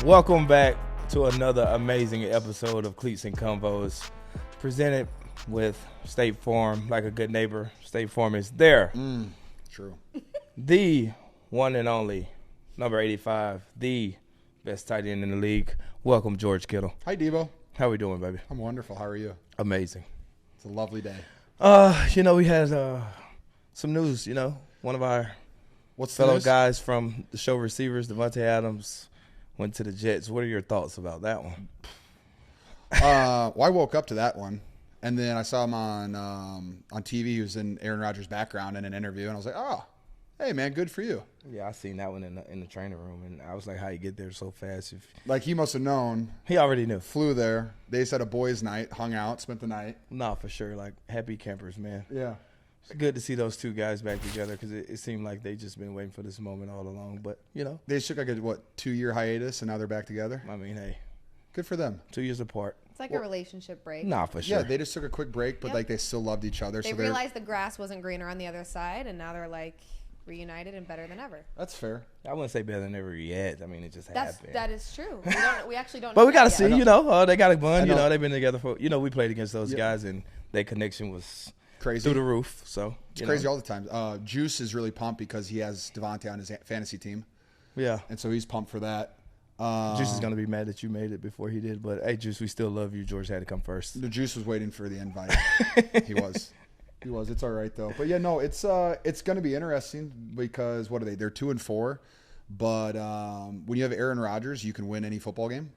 Welcome back to another amazing episode of Cleats and Convos, presented with State Farm. Like a good neighbor, State Farm is there. True. The one and only, number 85, the best tight end in the league. Welcome, George Kittle. Hi, Deebo. How we doing, baby? I'm wonderful. How are you? Amazing. It's a lovely day. We had some news, one of our fellow guys from the show receivers, Davante Adams, went to the Jets. What are your thoughts about that one? I woke up to that one, and then I saw him on TV. He was in Aaron Rodgers' background in an interview, and I was like, oh, hey, man, good for you. Yeah, I seen that one in the training room, and I was like, how you get there so fast? Like, he must have known. He already knew. Flew there. They said a boys' night, hung out, spent the night. No, for sure. Like, happy campers, man. Yeah. It's good to see those two guys back together because it seemed like they just been waiting for this moment all along. But, They took like a, 2-year hiatus, and now they're back together? I mean, hey. Good for them. 2 years apart. It's like a relationship break. Nah, for sure. Yeah, they just took a quick break, but, they still loved each other. They realized the grass wasn't greener on the other side, and now they're, reunited and better than ever. That's fair. I wouldn't say better than ever yet. I mean, it just happened. That is true. We actually don't. But we got to see, yet. they got a bond. They've been together for, we played against those guys, and their connection was crazy through the roof. So it's crazy all the time. Juice is really pumped because he has Davante on his fantasy team. Yeah. And so he's pumped for that. Juice is going to be mad that you made it before he did. But, hey, Juice, we still love you. George had to come first. The Juice was waiting for the invite. He was. It's all right, though. But, yeah, no, it's going to be interesting because, what are they? They're 2-4. But when you have Aaron Rodgers, you can win any football game.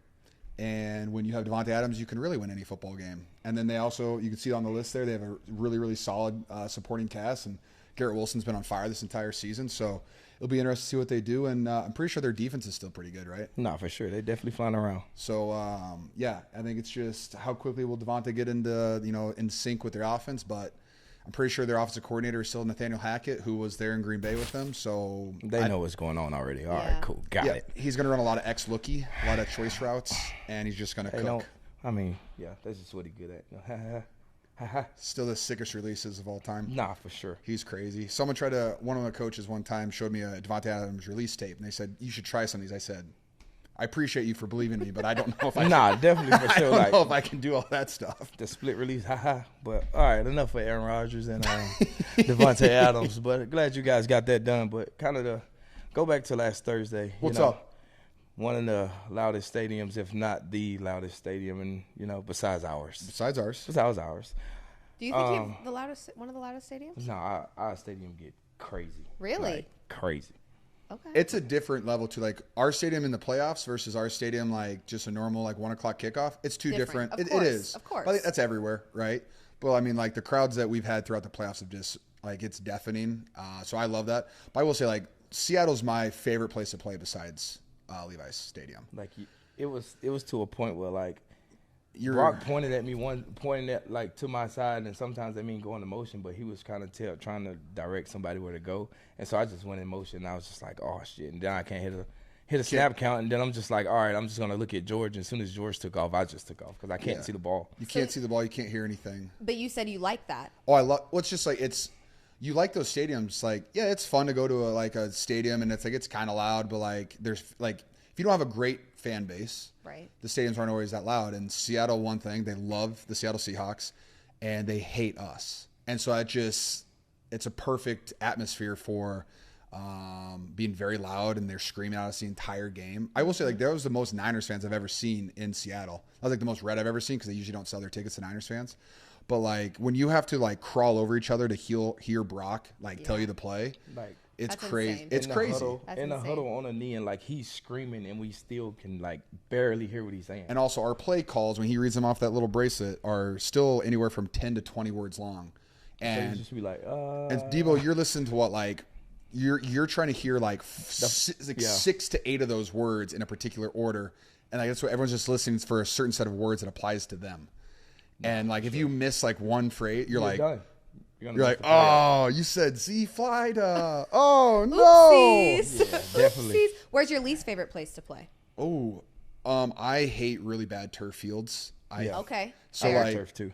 And when you have Davante Adams, you can really win any football game. And then they also, you can see on the list there, they have a really, really solid supporting cast. And Garrett Wilson's been on fire this entire season. So it'll be interesting to see what they do. And I'm pretty sure their defense is still pretty good, right? No, for sure. They're definitely flying around. So, I think it's just how quickly will Davante get into, in sync with their offense. But I'm pretty sure their offensive coordinator is still Nathaniel Hackett, who was there in Green Bay with them. So they know what's going on already. All right, cool. Got it. He's going to run a lot of X-looky, a lot of choice routes, and he's just going to cook. That's just what he's good at. Still the sickest releases of all time. Nah, for sure. He's crazy. One of the coaches one time showed me a Davante Adams release tape, and they said, you should try some of these. I said, I appreciate you for believing me, but I don't know if I can. Definitely for sure. I don't know if I can do all that stuff. The split release, But, all right, enough for Aaron Rodgers and Davante Adams. But glad you guys got that done. But kind of to go back to last Thursday. What's up? One of the loudest stadiums, if not the loudest stadium, and, besides ours. Besides ours. Do you think you have one of the loudest stadiums? No, our stadium get crazy. Really? Like, crazy. Okay. It's a different level to our stadium in the playoffs versus our stadium just a normal 1 o'clock kickoff. It's too different. It is. Of course. But that's everywhere, right? But I mean, the crowds that we've had throughout the playoffs have just it's deafening. So I love that. But I will say Seattle's my favorite place to play besides Levi's Stadium. It was to a point where Brock pointed at me to my side, and sometimes I mean going in motion, but he was kind of trying to direct somebody where to go, and so I just went in motion. And I was just like, oh shit! And then I can't hit a snap count, and then I'm just like, all right, I'm just gonna look at George. And as soon as George took off, I just took off because I can't see the ball. You can't see the ball. You can't hear anything. But you said you like that. Oh, I love. Well, it's just you like those stadiums. It's fun to go to a stadium, and it's kind of loud, but there's if you don't have a great fan base, right? The stadiums aren't always that loud. And Seattle, one thing, they love the Seattle Seahawks, and they hate us. And so it's a perfect atmosphere for being very loud, and they're screaming at us the entire game. I will say, that was the most Niners fans I've ever seen in Seattle. That was the most red I've ever seen because they usually don't sell their tickets to Niners fans. But when you have to crawl over each other to hear Brock tell you the play, it's crazy. Insane. It's crazy. In the huddle on a knee, and he's screaming, and we still can barely hear what he's saying. And also, our play calls when he reads them off that little bracelet are still anywhere from 10 to 20 words long. And so you just be like, And Deebo, you're listening to what you're trying to hear 6 to 8 of those words in a particular order, and that's what everyone's just listening for a certain set of words that applies to them. And if you miss one phrase, you're done. You're like, oh, you said Z fly to, oh no. Oopsies. Yeah, definitely. Oopsies. Where's your least favorite place to play? Oh, I hate really bad turf fields. Okay. So turf too.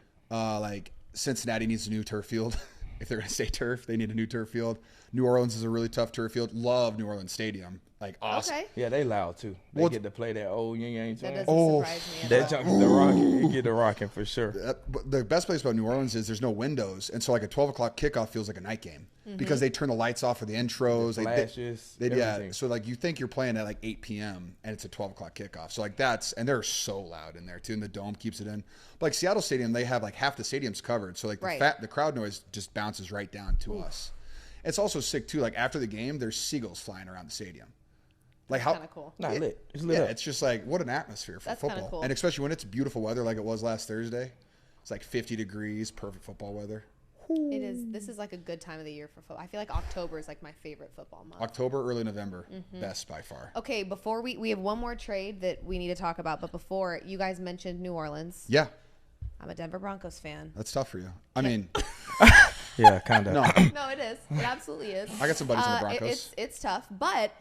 Cincinnati needs a new turf field. If they're going to stay turf, they need a new turf field. New Orleans is a really tough turf field. Love New Orleans Stadium. Like, awesome. Okay. Yeah, they loud too. They get to play that old yang That yang. doesn't surprise me at That all. junk the rocking. It get the rocking for sure. But the best place about New Orleans is there's no windows, and so like a 12 o'clock kickoff feels like a night game because they turn the lights off for the intros. Flashes, everything. So like you think you're playing at like 8 p.m. and it's a 12 o'clock kickoff. So like and they're so loud in there too, and the dome keeps it in. But like Seattle Stadium, they have like half the stadium's covered, so like the crowd noise just bounces right down to us. It's also sick too. Like after the game, there's seagulls flying around the stadium. Like how kind of cool. Not lit. It's lit up. It's just like what an atmosphere for football, cool. and especially when it's beautiful weather like it was last Thursday. It's like 50 degrees, perfect football weather. It is. This is like a good time of the year for football. I feel like October is like my favorite football month. October, early November, best by far. Okay, before we have one more trade that we need to talk about, but before, you guys mentioned New Orleans. Yeah, I'm a Denver Broncos fan. that's tough for you. I mean, Yeah, kind of. no, No, it is. It absolutely is. I got some buddies in the Broncos. It's tough, but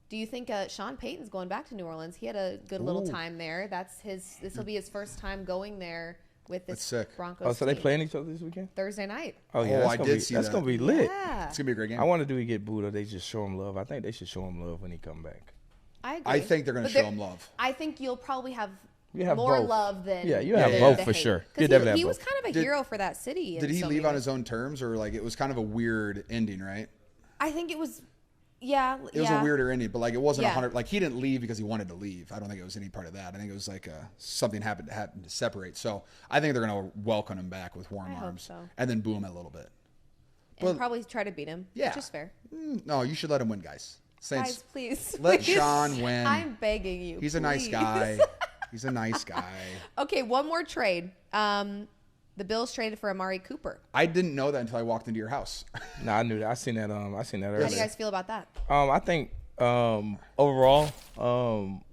do you think Sean Payton's going back to New Orleans? He had a good little time there. This will be his first time going there with this That's sick. Broncos. Oh, so they team. playing each other this weekend? Thursday night. Oh yeah, I did see that's that. gonna be lit. Yeah, It's gonna be a great game. I wonder, do he get booed or they just show him love? I think they should show him love when he come back. I agree. I think they're gonna But show him love. I think you'll probably have You have more both. love than You have Yeah, both the for hate. sure. 'Cause You definitely he have was both. kind of a hero for that city. Did in he so leave many on ways. his own terms, or like it was kind of a weird ending, right? I think it was. Yeah, It was a weirder ending, but like it wasn't Yeah. 100. Like he didn't leave because he wanted to leave. I don't think it was any part of that. I think it was like something happened to separate. So I think they're gonna welcome him back with warm I hope arms so. and then boo him a little bit. and But- probably try to beat him. Yeah. Which is fair. No, you should let him win, guys. Saints, Guys, please. let please. Sean win. I'm begging you. He's a nice please. guy. He's a nice guy. Okay, one more trade. The Bills traded for Amari Cooper. I didn't know that until I walked into your house. No, I knew that. I seen that earlier. How do you guys feel about that? I think overall,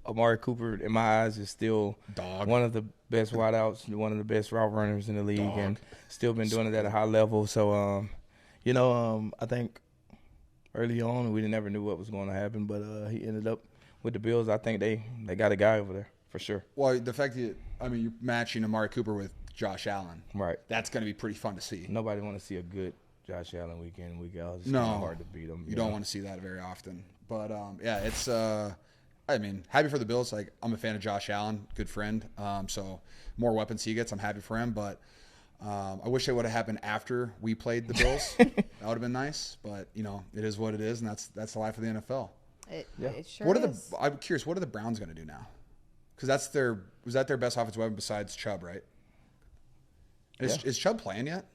Amari Cooper, in my eyes, is still Dog. one of the best wideouts, one of the best route runners in the league, and still been doing it at a high level. So, I think early on we never knew what was going to happen, but he ended up with the Bills. I think they got a guy over there for sure. Well, the fact that you're matching Amari Cooper with Josh Allen, Right. that's going to be pretty fun to see. Nobody want to see a good Josh Allen week in, week out. It's No. kinda hard to beat him. You don't want to see that very often. But it's happy for the Bills. Like I'm a fan of Josh Allen, good friend. So more weapons he gets, I'm happy for him. But I wish it would have happened after we played the Bills. That would have been nice. But it is what it is, and that's the life of the NFL. It sure What are is. I'm curious. What are the Browns going to do now? Because was that their best offensive weapon besides Chubb, right? Is Chubb playing yet?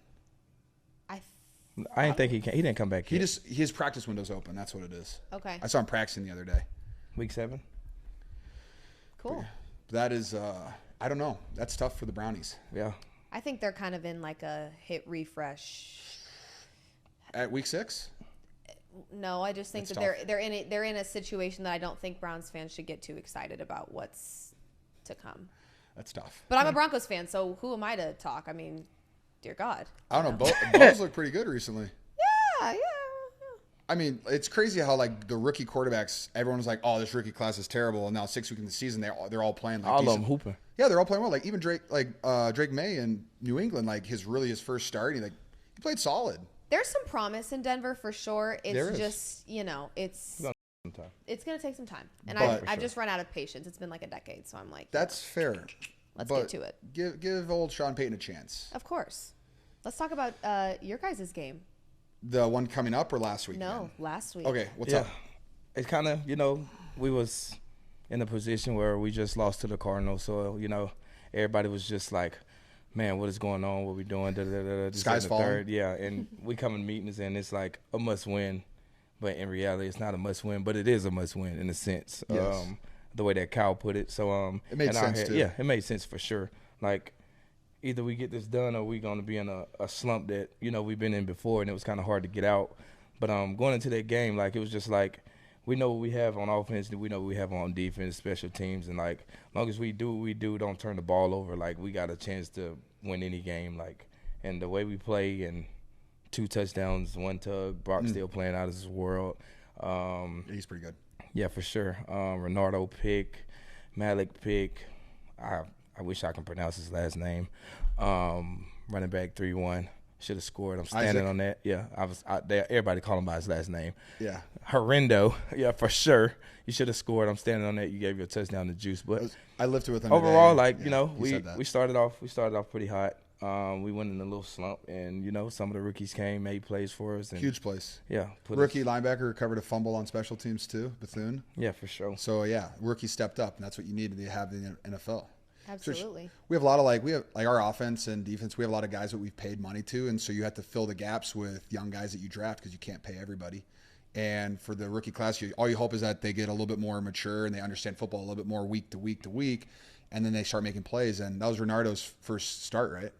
I didn't think he didn't come back yet. His practice window's open. That's what it is. Okay. I saw him practicing the other day. Week 7. Cool. That is, I don't know. That's tough for the Brownies. Yeah. I think they're kind of in like a hit refresh. At week 6? No, I just think That's that they're in a situation that I don't think Browns fans should get too excited about what's to come. That's tough. But I'm a Broncos fan, so who am I to talk? I mean, dear God. I don't know. Bo's look pretty good recently. Yeah. I mean, it's crazy how like the rookie quarterbacks, everyone was like, "Oh, this rookie class is terrible," and now 6 weeks in the season, they're all playing like All of decent. them hooping. Yeah, they're all playing well. Like even Drake May in New England, like his first start, he played solid. There's some promise in Denver for sure. There It's is. just, Sometime. it's going to take some time. And But- I've just run out of patience. It's been like a decade, so I'm like, That's fair. Let's But get to it. Give old Sean Payton a chance. of course. Let's talk about your guys' game. The one coming up or last week? No, last week. Okay, what's Yeah. up? It's kind of, we was in a position where we just lost to the Cardinals. So, everybody was just like, man, what is going on? What we doing? Da, da, da, da, this, Sky's and the falling. third. Yeah, and we come in meetings and it's like a must win. But in reality, it's not a must win, but it is a must win in a sense. Yes. The way that Kyle put it. So It made in our sense, head- too. Yeah, it made sense for sure. Like either we get this done or we going to be in a slump that, we've been in before and it was kind of hard to get out. But going into that game, like it was just like we know what we have on offense and we know what we have on defense, special teams, and like as long as we do what we do, don't turn the ball over, like we got a chance to win any game. Like and the way we play and 2 touchdowns, 1 tug, Brock still playing out of his world. He's pretty good. Yeah, for sure. Renardo pick, Malik pick. I wish I can pronounce his last name. Running back 3-1. Should have scored. I'm standing on that. Yeah, I was out there. Everybody call him by his last name. Yeah. Horrendo. Yeah, for sure. You should have scored. I'm standing on that. You gave your touchdown to Juice. But I lifted with him overall, today. we started off pretty hot. We went in a little slump, and some of the rookies made plays for us. And, huge plays. Yeah. Rookie linebacker recovered a fumble on special teams too, Bethune. Yeah, for sure. So yeah, rookie stepped up, and that's what you need to have in the NFL. Absolutely. We have a lot of our offense and defense. We have a lot of guys that we've paid money to, and so you have to fill the gaps with young guys that you draft because you can't pay everybody. And for the rookie class, all you hope is that they get a little bit more mature and they understand football a little bit more week to week to week, and then they start making plays. And that was Renardo's first start, right?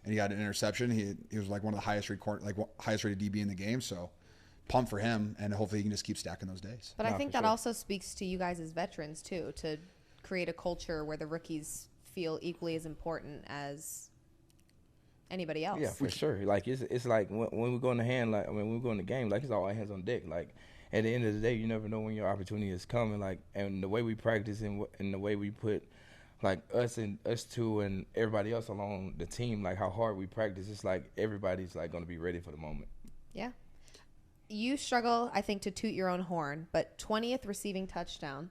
And he got an interception. He was like one of the highest rated DB in the game. So pumped for him, and hopefully he can just keep stacking those days. But I think that also speaks to you guys as veterans too, to create a culture where the rookies feel equally as important as anybody else. Yeah, for sure. Like it's like when we go in the when we go in the game, like it's all hands on deck. Like at the end of the day, you never know when your opportunity is coming. Like, and the way we practice and the way we put like us two and everybody else along the team, like how hard we practice, it's like everybody's like going to be ready for the moment. Yeah. You struggle, I think, to toot your own horn, but 20th receiving touchdown.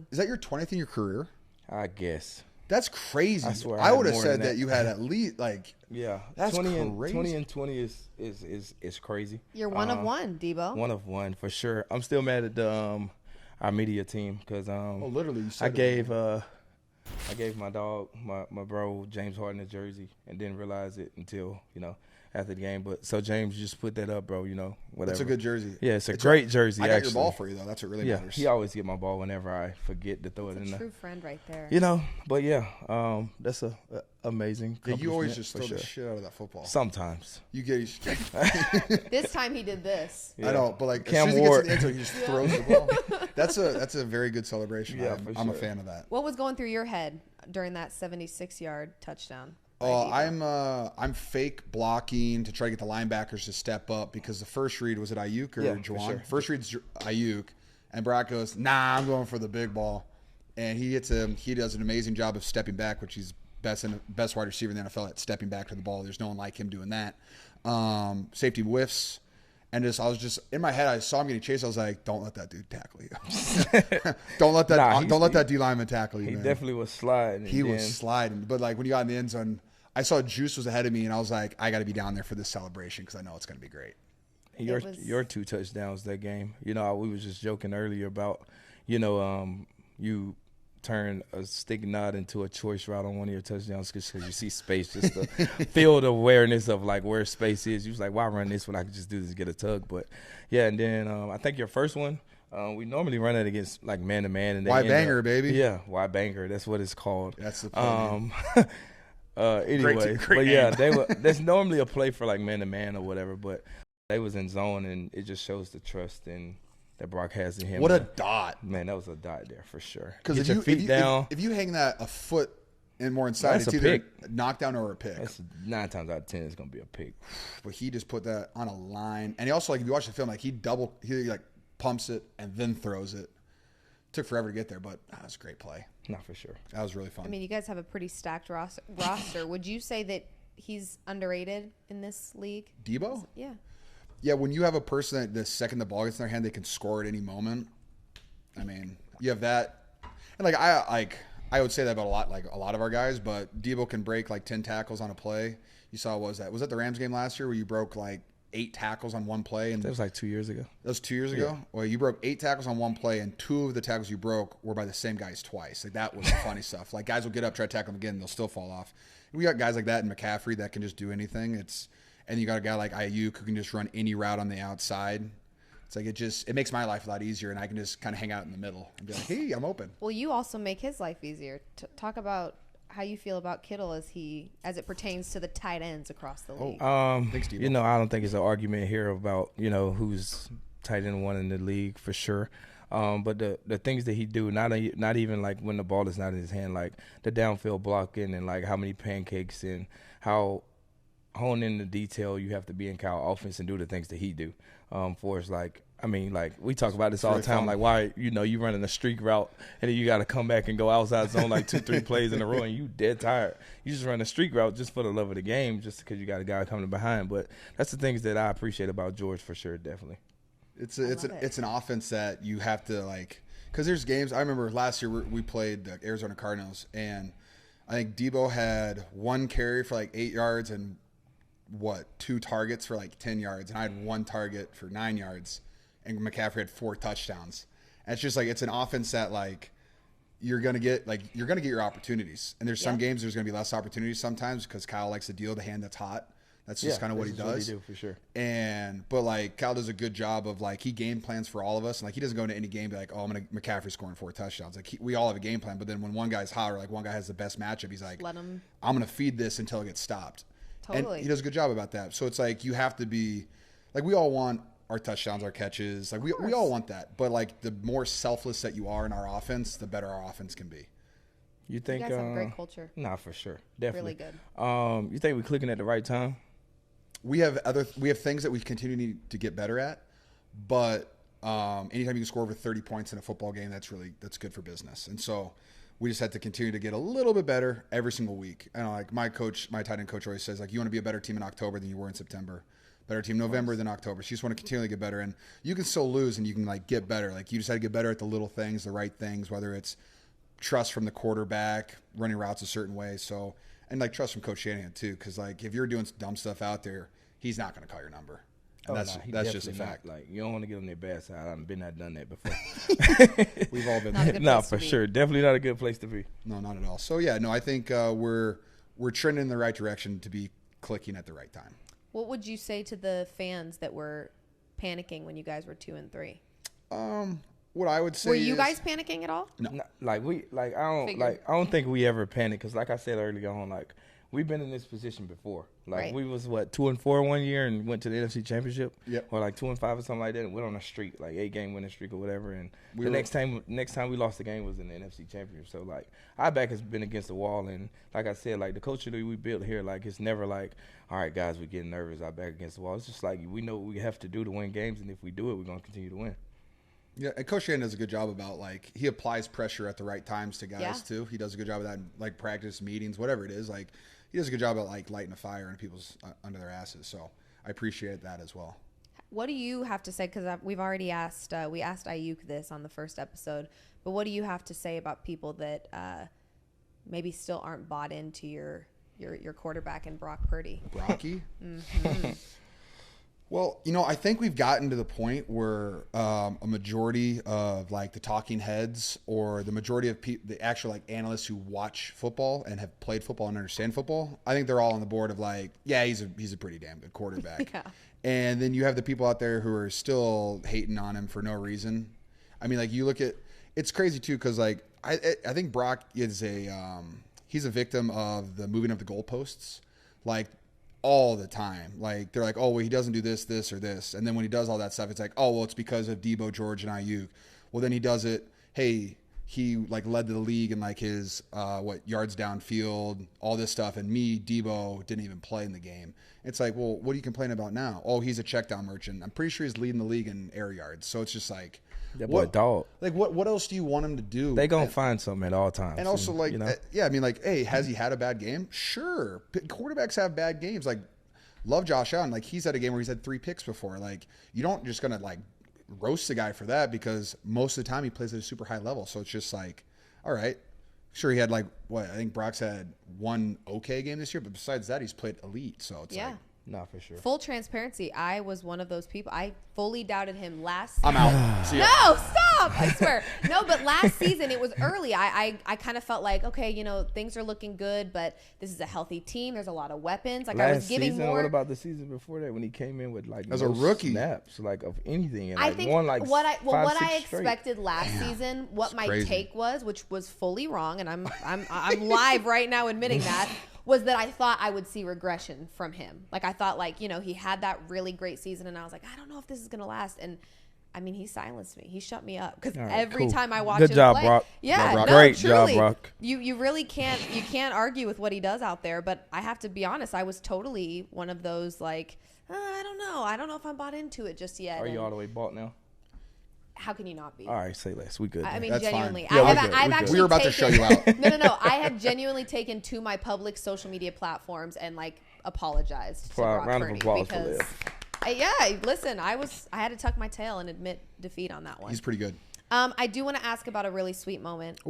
Is that your 20th in your career? I guess. That's crazy. I swear I would have said that you had at least that's 20 crazy. and 20 is crazy. You're one of one, Deebo. One of one for sure. I'm still mad at the our media team because literally you said I gave my dog my bro James Harden a jersey and didn't realize it until after the game. But so James, just put that up, bro. Whatever. It's a good jersey. Yeah, it's a great jersey. I got actually. your ball for you though. That's what really matters. He always get my ball whenever I forget to throw it in there. True friend right there. But yeah, that's a amazing. Yeah, you always just throw the shit out of that football. Sometimes you get. This time he did this. Yeah. I know, but like Cam as soon Ward, as he gets to the end zone, he just throws the ball. That's a very good celebration. Yeah, I'm a fan of that. What was going through your head during that 76-yard touchdown? I'm fake blocking to try to get the linebackers to step up because the first read was at Ayuk or Juwan. Sure. First read's Ayuk, and Brock goes, "Nah, I'm going for the big ball," and he gets him. He does an amazing job of stepping back, which he's best wide receiver in the NFL at stepping back to the ball. There's no one like him doing that. Safety whiffs. And I was just in my head. I saw him getting chased. I was like, "Don't let that dude tackle you. Don't let that D lineman tackle you." He man. Definitely was sliding. He was sliding, but like when you got in the end zone, I saw Juice was ahead of me, and I was like, "I got to be down there for this celebration because I know it's going to be great." Your 2 touchdowns that game. We was just joking earlier about, you turn a stick nod into a choice route on one of your touchdowns because you see space, just the field awareness of like where space is. You was like, why run this when I could just do this, get a tug? But yeah, and then I think your first one, we normally run it against like man to man, and wide banger, baby. Yeah, wide banger. That's what it's called. That's the play. Anyway, great but yeah, name. that's normally a play for like man to man or whatever, but they was in zone, and it just shows the trust and that Brock has in him. What a dot. Man, that was a dot there for sure. Because if you hang that a foot and more inside, it's either a knockdown or a pick. That's 9 times out of 10 it's going to be a pick. But he just put that on a line. And he also, like, if you watch the film, like he like pumps it and then throws it. Took forever to get there, but that was a great play. Not for sure. That was really fun. I mean, you guys have a pretty stacked roster. Would you say that he's underrated in this league? Deebo? Yeah. Yeah, when you have a person that the second the ball gets in their hand, they can score at any moment. I mean, you have that, and I would say that about a lot of our guys. But Deebo can break like 10 tackles on a play. You saw was that the Rams game last year where you broke like 8 tackles on one play? And that was like 2 years ago. That was 2 years ago. Well, you broke 8 tackles on one play, and 2 of the tackles you broke were by the same guys twice. Like that was the funny stuff. Like guys will get up, try to tackle them again, and they'll still fall off. And we got guys like that in McCaffrey that can just do anything. And you got a guy like Ayuk who can just run any route on the outside. It's like it makes my life a lot easier, and I can just kind of hang out in the middle and be like, "Hey, I'm open." Well, you also make his life easier. Talk about how you feel about Kittle as it pertains to the tight ends across the league. Thanks, Steve. I don't think it's an argument here about who's tight end one in the league for sure. But the things that he do, not even like when the ball is not in his hand, like the downfield blocking and like how many pancakes and how hone in the detail you have to be in Kyle offense and do the things that he do. For us, like I mean, like, we talk about this all the really time. fun. Like, why, you running a streak route, and then you got to come back and go outside zone like 2-3 plays in a row, and you dead tired. You just run a streak route just for the love of the game, just because you got a guy coming behind. But that's the things that I appreciate about George for sure, definitely. It's an offense that you have to, like, because there's games. I remember last year we played the Arizona Cardinals, and I think Deebo had 1 carry for like 8 yards and 2 targets for like 10 yards, and I had 1 target for 9 yards. And McCaffrey had 4 touchdowns. And it's just like, it's an offense that, like, you're gonna get your opportunities. And there's some games there's gonna be less opportunities sometimes because Kyle likes to deal the hand that's hot. That's just kind of what he does. What he do for sure. But like, Kyle does a good job of, like, he game plans for all of us. And like, he doesn't go into any game and be like, oh, McCaffrey's scoring 4 touchdowns. Like, we all have a game plan. But then when one guy's hot or like one guy has the best matchup, he's like, I'm gonna feed this until it gets stopped. Totally. And he does a good job about that. So it's like, you have to be like, we all want our touchdowns, our catches, like we all want that. But like, the more selfless that you are in our offense, the better our offense can be. You think? You guys have great culture. Nah, for sure, definitely. Really good. You think we're clicking at the right time? We have things that we continue to get better at, but anytime you can score over 30 points in a football game, that's good for business. And so we just had to continue to get a little bit better every single week. And like my tight end coach always says, like, you want to be a better team in October than you were in September. Better team November than October. So you just want to continually get better. And you can still lose and you can, like, get better. Like, you just had to get better at the little things, the right things, whether it's trust from the quarterback, running routes a certain way. So, and like, trust from Coach Shanahan too. Because like, if you're doing dumb stuff out there, he's not going to call your number. And that's just a fact. Like, you don't want to get on their bad side. I've been there, done that before. We've all been there. No, for sure. Definitely not a good place to be. No, not at all. So yeah, no, I think we're trending in the right direction to be clicking at the right time. What would you say to the fans that were panicking when you guys were 2-3? What I would say were you guys panicking at all? No. I don't think we ever panicked because, like I said earlier on, like, we've been in this position before. Like, we was 2-4 one year and went to the NFC Championship. Yep. Or like 2-5 or something like that, and went on a streak, like 8-game winning streak or whatever. And next time we lost the game was in the NFC Championship. So like, our back has been against the wall, and like I said, like, the culture that we built here, like, it's never like, all right, guys, we're getting nervous, our back against the wall. It's just like, we know what we have to do to win games, and if we do it, we're gonna continue to win. Yeah, and Coach Shanahan does a good job about, like, he applies pressure at the right times to guys too. He does a good job of that in, like, practice, meetings, whatever it is. Like, he does a good job at, like, lighting a fire in people's under their asses. So I appreciate that as well. What do you have to say? Because we've already asked, we asked Ayuk this on the first episode, but what do you have to say about people that maybe still aren't bought into your quarterback and Brock Purdy? Brocky? Mm-hmm. Well, I think we've gotten to the point where a majority of, like, the talking heads or the majority of the actual, like, analysts who watch football and have played football and understand football, I think they're all on the board of, like, yeah, he's a pretty damn good quarterback. Yeah. And then you have the people out there who are still hating on him for no reason. I mean, like, you look at – it's crazy too because, like, I think Brock is he's a victim of the moving of the goalposts. Like, all the time. Like, they're like, oh, well, he doesn't do this, this, or this. And then when he does all that stuff, it's like, oh, well, it's because of Deebo, George, and Ayuk. Well, then he does it. Hey, he, like, led the league in, like, his, yards downfield, all this stuff. And me, Deebo, didn't even play in the game. It's like, well, what are you complaining about now? Oh, he's a check down merchant. I'm pretty sure he's leading the league in air yards. So it's just like, that boy, dog. Like, what else do you want him to do? They gonna find something at all times. And also, like, yeah, I mean, like, hey, has he had a bad game? Sure. Quarterbacks have bad games. Like, love Josh Allen. Like, he's had a game where he's had 3 picks before. Like, you don't just gonna, like, roast the guy for that because most of the time he plays at a super high level. So it's just like, all right. Sure, he had, like, I think Brock's had 1 okay game this year, but besides that, he's played elite. So it's like, no, for sure. Full transparency, I was one of those people. I fully doubted him last season. I'm out. See ya. No, stop. I swear. No, but last season, it was early. I kind of felt like, okay, things are looking good, but this is a healthy team. There's a lot of weapons. Like, I was giving season, more. What about the season before that when he came in with, like, as a rookie snaps, like, of anything? And, I like, think won, like, what I straight. expected last season, what It's my crazy. take was, which was fully wrong, and I'm live right now admitting that, was that I thought I would see regression from him. Like, I thought, like, he had that really great season, and I was like, I don't know if this is going to last. And, I mean, he silenced me. He shut me up. Because every time I watch him job, play. Brock. Yeah, Brock. Great truly, job, Brock. You really can't argue with what he does out there. But I have to be honest, I was totally one of those, like, I don't know if I'm bought into it just yet. Are you all the way bought now? How can you not be? All right, say less. We good. I mean, That's genuinely. fine. Yeah, I've actually we were about to show you out. No. I have genuinely taken to my public social media platforms and like apologized to Brock round of Purdy applause for because, Liv. listen, I had to tuck my tail and admit defeat on that one. He's pretty good. I do want to ask about a really sweet moment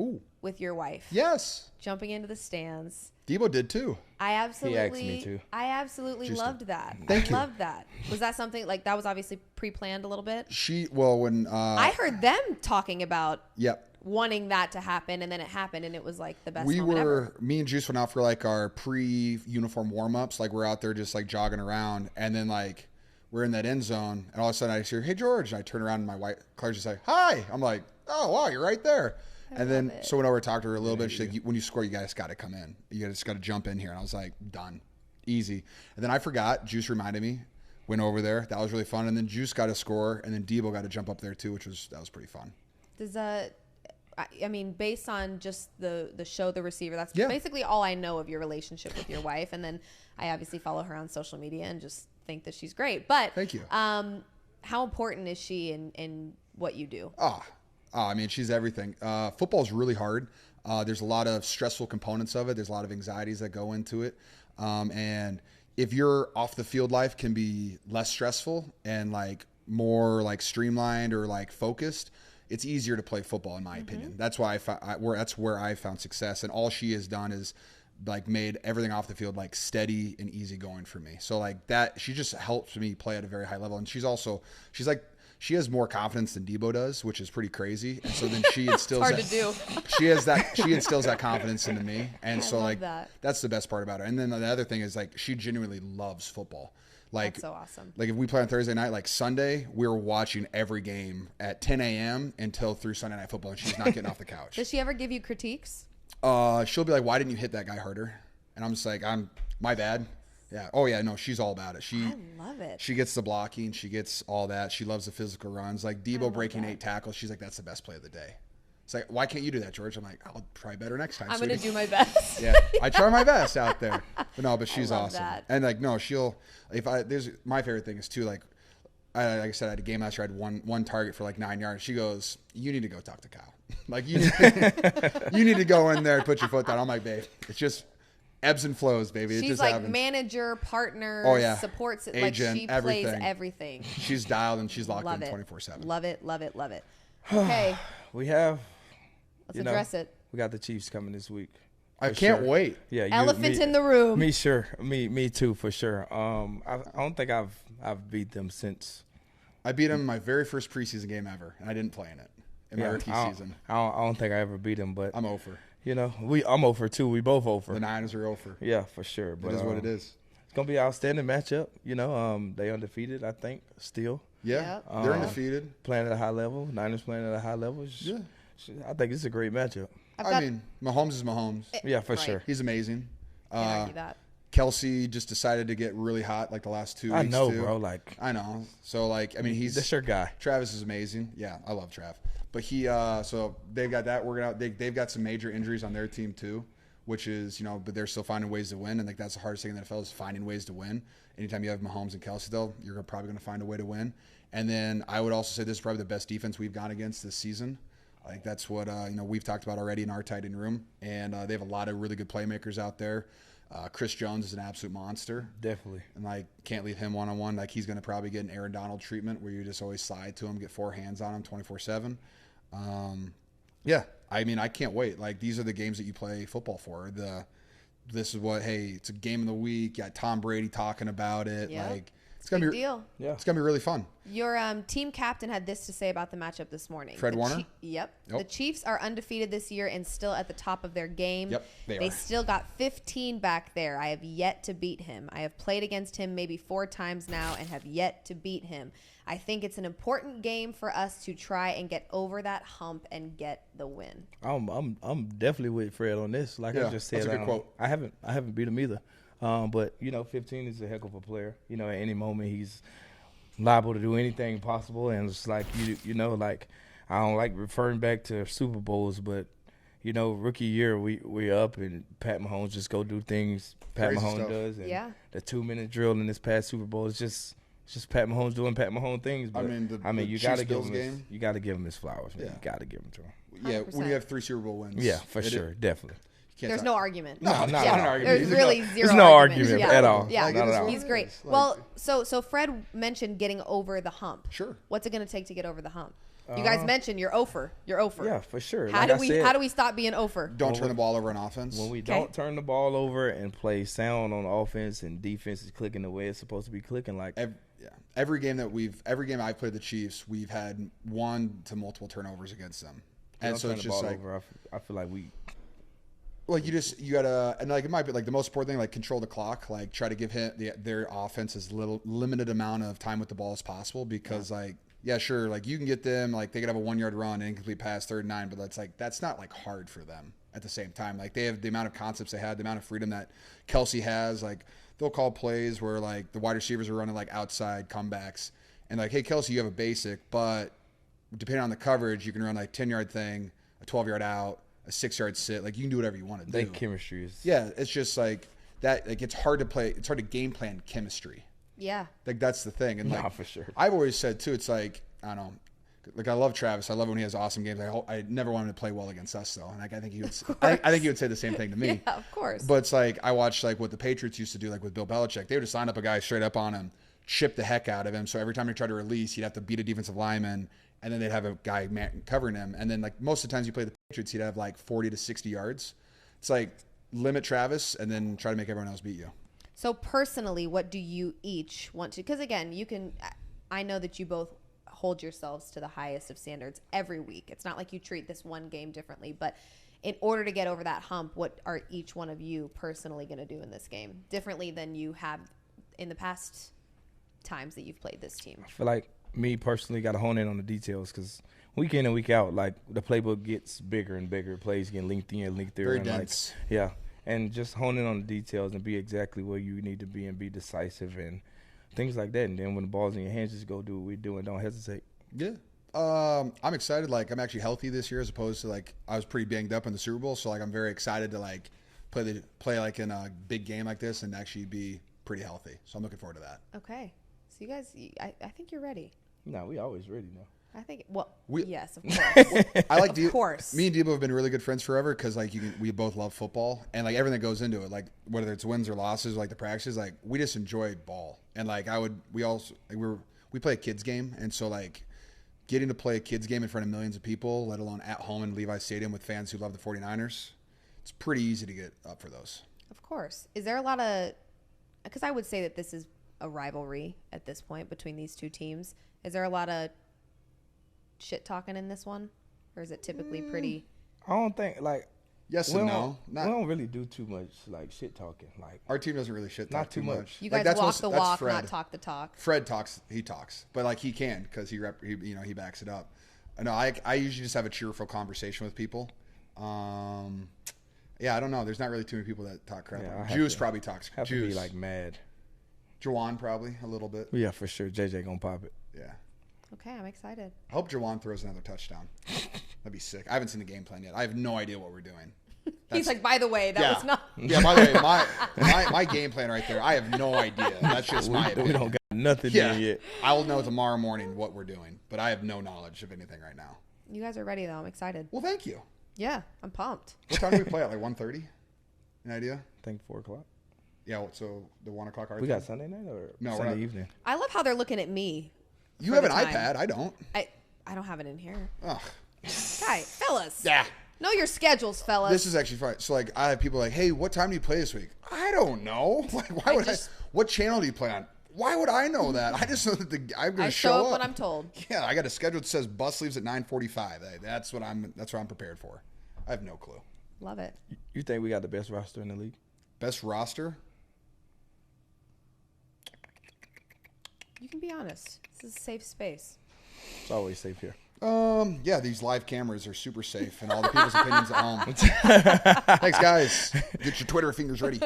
with your wife. Yes. Jumping into the stands. Deebo did too. I absolutely, He asked me to. I absolutely loved that. Thank you. Loved that. Was that something like that was obviously pre-planned a little bit? When I heard them talking about Yep. wanting that to happen, and then it happened, and it was like the best moment ever. Me and Juice went out for like our pre-uniform warm-ups. Like we're out there just like jogging around, and then like we're in that end zone, and all of a sudden I hear, "Hey George!" And I turn around, and my wife Claire's just like, "Hi!" I'm like, "Oh wow, you're right there." And then so went over and talked to her a little bit. She's like, "When you score, you guys got to come in. You just got to jump in here." And I was like, "Done, easy." And then I forgot. Juice reminded me. Went over there. That was really fun. And then Juice got a score, and then Deebo got to jump up there too, that was pretty fun. Does I mean, based on just the show, The Receiver, that's basically all I know of your relationship with your wife. And then I obviously follow her on social media and just think that she's great. But thank you. How important is she in what you do? I mean, she's everything. Football is really hard. There's a lot of stressful components of it. There's a lot of anxieties that go into it. And if your off the field life can be less stressful and like more like streamlined or like focused, it's easier to play football in my opinion. That's why that's where I found success. And all she has done is like made everything off the field like steady and easy going for me. So like that, she just helps me play at a very high level. And she's like, she has more confidence than Deebo does, which is pretty crazy. And so then she instills hard to do. She instills that confidence into me. And so like that's the best part about her. And then the other thing is like she genuinely loves football. Like that's so awesome. Like if we play on Thursday night, like Sunday, we're watching every game at 10 a.m. until through Sunday Night Football, and she's not getting off the couch. Does she ever give you critiques? She'll be like, "Why didn't you hit that guy harder?" And I'm just like, my bad. Yeah. Oh yeah. No, she's all about it. I love it. She gets the blocking. She gets all that. She loves the physical runs. Like Deebo breaking 8 tackles. She's like, that's the best play of the day. It's like, why can't you do that, George? I'm like, I'll try better next time. I'm going to do my best. Yeah. I try my best out there. But she's awesome. That. And like, no, there's my favorite thing is too, like I said, I had a game last year. I had one target for like 9 yards. She goes, you need to go talk to Kyle. Like you need to go in there and put your foot down. I'm like, babe, it's just ebbs and flows, baby. She's just like happens. Manager, partner, supports it. Agent, like she everything. plays everything. She's dialed and she's locked Love in it. 24/7. Love it, love it, love it. Okay. Let's address it. We got the Chiefs coming this week. I can't wait. Yeah, Elephant in the room. Me too, for sure. I don't think I've beat them since. I beat them in my very first preseason game ever, and I didn't play in it in my rookie season. I don't think I ever beat them, but I'm over. I'm over too. We both over. The Niners are over. Yeah, for sure. But it is what it is. It's gonna be an outstanding matchup. They undefeated, I think, still. Yeah, they're undefeated. Playing at a high level. Niners playing at a high level. Yeah, I think it's a great matchup. I mean, Mahomes is Mahomes. Yeah, for sure. He's amazing. Can't argue that. Kelsey just decided to get really hot like the last 2 weeks. I know, too. bro. Like I know. So like, I mean, that's your guy. Travis is amazing. Yeah, I love Trav. But so they've got that working out. They've got some major injuries on their team too, which is but they're still finding ways to win, and like that's the hardest thing in the NFL is finding ways to win. Anytime you have Mahomes and Kelsey, though, you're probably going to find a way to win. And then I would also say this is probably the best defense we've gone against this season. Like that's what we've talked about already in our tight end room, and they have a lot of really good playmakers out there. Chris Jones is an absolute monster. Definitely. And like can't leave him one-on-one. Like he's going to probably get an Aaron Donald treatment where you just always slide to him, get 4 hands on him 24/7. Yeah, I mean, I can't wait. Like these are the games that you play football for. This is what, hey, it's a game of the week. You got Tom Brady talking about it. Yep. Like it's gonna be deal. Yeah, it's gonna be really fun. Your team captain had this to say about the matchup this morning. Fred Warner? Yep. The Chiefs are undefeated this year and still at the top of their game. Yep, they still got 15 back there. I have yet to beat him. I have played against him maybe 4 times now and have yet to beat him. I think it's an important game for us to try and get over that hump and get the win. I'm definitely with Fred on this. Like I just said, that's a good quote. I haven't beat him either. But 15 is a heck of a player. At any moment he's liable to do anything possible, and it's like like I don't like referring back to Super Bowls, but rookie year we up and Pat Mahomes just go do things Pat Crazy Mahomes stuff. does, and the 2-minute drill in this past Super Bowl is just It's just Pat Mahomes doing Pat Mahomes things. But, you got to give him his flowers, man. Yeah. You got to give him to him. 100%. Yeah, when you have 3 Super Bowl wins. Yeah, for sure. Definitely. There's no argument. No, not yeah. an argument. There's really zero. There's no argument yeah. at all. Yeah, not at all. He's great. Well, so Fred mentioned getting over the hump. Sure. What's it going to take to get over the hump? You guys mentioned you're over. You're over. Yeah, for sure. How do we stop being over? Don't turn the ball over on offense. When we don't turn the ball over and play sound on offense and defense is clicking the way it's supposed to be clicking, like every game I've played the Chiefs, we've had 1 to multiple turnovers against them, and so it's just like over, I feel like we. Like you gotta, and like it might be like the most important thing, like control the clock, like try to give their offense as limited amount of time with the ball as possible, because sure, like you can get them, like they could have a 1-yard run, and incomplete pass, 3rd and 9, but that's not like hard for them at the same time. Like they have the amount of concepts they had, the amount of freedom that Kelsey has. Like they'll call plays where like the wide receivers are running like outside comebacks, and like, hey Kelsey, you have a basic, but depending on the coverage, you can run like 10-yard thing, a 12-yard out, a 6-yard sit. Like you can do whatever you want to do. Their chemistry is. Yeah, it's just like that. Like it's hard to play. It's hard to game plan chemistry. Yeah. Like that's the thing. And like for sure. I've always said too. It's like I don't know. Like I love Travis. I love when he has awesome games. I never want him to play well against us though. And like I think he would. I think he would say the same thing to me. Yeah, of course. But it's like I watched like what the Patriots used to do, like with Bill Belichick. They would just line up a guy straight up on him, chip the heck out of him. So every time he tried to release, he'd have to beat a defensive lineman. And then they'd have a guy covering him. And then, like, most of the times you play the Patriots, he'd have, like, 40 to 60 yards. It's like, limit Travis and then try to make everyone else beat you. So, personally, what do you each want to – because, again, I know that you both hold yourselves to the highest of standards every week. It's not like you treat this one game differently. But in order to get over that hump, what are each one of you personally going to do in this game differently than you have in the past times that you've played this team? I feel like me personally got to hone in on the details, because week in and week out, like the playbook gets bigger and bigger, plays get lengthier and lengthier. Very and dense. Like, and just hone in on the details and be exactly where you need to be and be decisive and things like that. And then when the ball's in your hands, just go do what we do and don't hesitate. Yeah. I'm excited. Like I'm actually healthy this year, as opposed to like I was pretty banged up in the Super Bowl. So like I'm very excited to like play like in a big game like this and actually be pretty healthy. So I'm looking forward to that. Okay. So you guys, I think you're ready. No, we always ready now. I think, yes, of course. I like of course. Me and Deebo have been really good friends forever, because like we both love football, and like everything that goes into it, like whether it's wins or losses, like the practices, like we just enjoy ball. And like we play a kids game, and so like getting to play a kids game in front of millions of people, let alone at home in Levi's Stadium with fans who love the 49ers, it's pretty easy to get up for those. Of course. Is there a lot of, because I would say that this is a rivalry at this point between these two teams. Is there a lot of shit talking in this one, or is it typically pretty? I don't think like yes and no. We don't really do too much like shit talking. Like our team doesn't really shit talk not too much. You guys like, walk the walk, not talk the talk. Fred talks. He talks, but like he can, because he backs it up. No, I usually just have a cheerful conversation with people. Yeah, I don't know. There's not really too many people that talk crap. Yeah, Juice probably talks. Have to be like mad. Jawan probably a little bit. Yeah, for sure. JJ gonna pop it. Yeah. Okay, I'm excited. I hope Jawan throws another touchdown. That'd be sick. I haven't seen the game plan yet. I have no idea what we're doing. He's like, by the way, that was not. Yeah, by the way, my game plan right there, I have no idea. That's just my opinion. We don't got nothing in yet. I will know tomorrow morning what we're doing, but I have no knowledge of anything right now. You guys are ready, though. I'm excited. Well, thank you. Yeah, I'm pumped. What time do we play at? Like 1:30? An idea? I think 4 o'clock. Yeah, so the 1 o'clock our We time? got Sunday night or No, Sunday evening? I love how they're looking at me. You have an iPad. I don't. I don't have it in here. Ugh. Guy, fellas. Yeah. Know your schedules, fellas. This is actually fun. So, like, I have people like, hey, what time do you play this week? I don't know. Like, why would I? What channel do you play on? Why would I know that? I just know that I'm going to show up when I'm told. Yeah, I got a schedule that says bus leaves at 9:45. That's what I'm prepared for. I have no clue. Love it. You think we got the best roster in the league? Best roster? You can be honest. This is a safe space. It's always safe here. Yeah, these live cameras are super safe, and all the people's opinions at home. Thanks, guys. Get your Twitter fingers ready.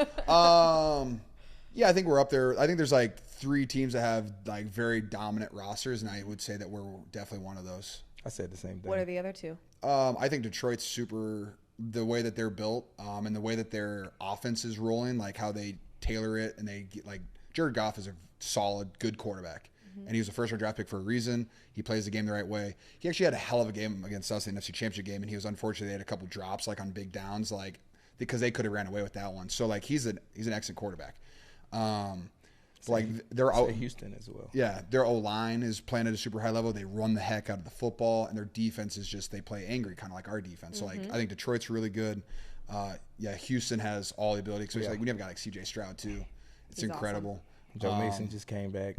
Yeah, I think we're up there. I think there's like 3 teams that have like very dominant rosters, and I would say that we're definitely one of those. I said the same thing. What are the other 2? I think Detroit's super. The way that they're built, and the way that their offense is rolling, like how they tailor it, and they get like Jared Goff is a solid, good quarterback. And he was a first-round draft pick for a reason. He plays the game the right way. He actually had a hell of a game against us in the NFC Championship game, and he was unfortunate they had a couple drops like on big downs, like because they could have ran away with that one. So like he's an excellent quarterback. Like they're out Houston as well. Yeah, their O-line is playing at a super high level. They run the heck out of the football, and their defense is just they play angry, kind of like our defense. So like I think Detroit's really good. Houston has all the ability. So like we have a guy like CJ Stroud too. It's He's incredible. Awesome. Joe Mason just came back.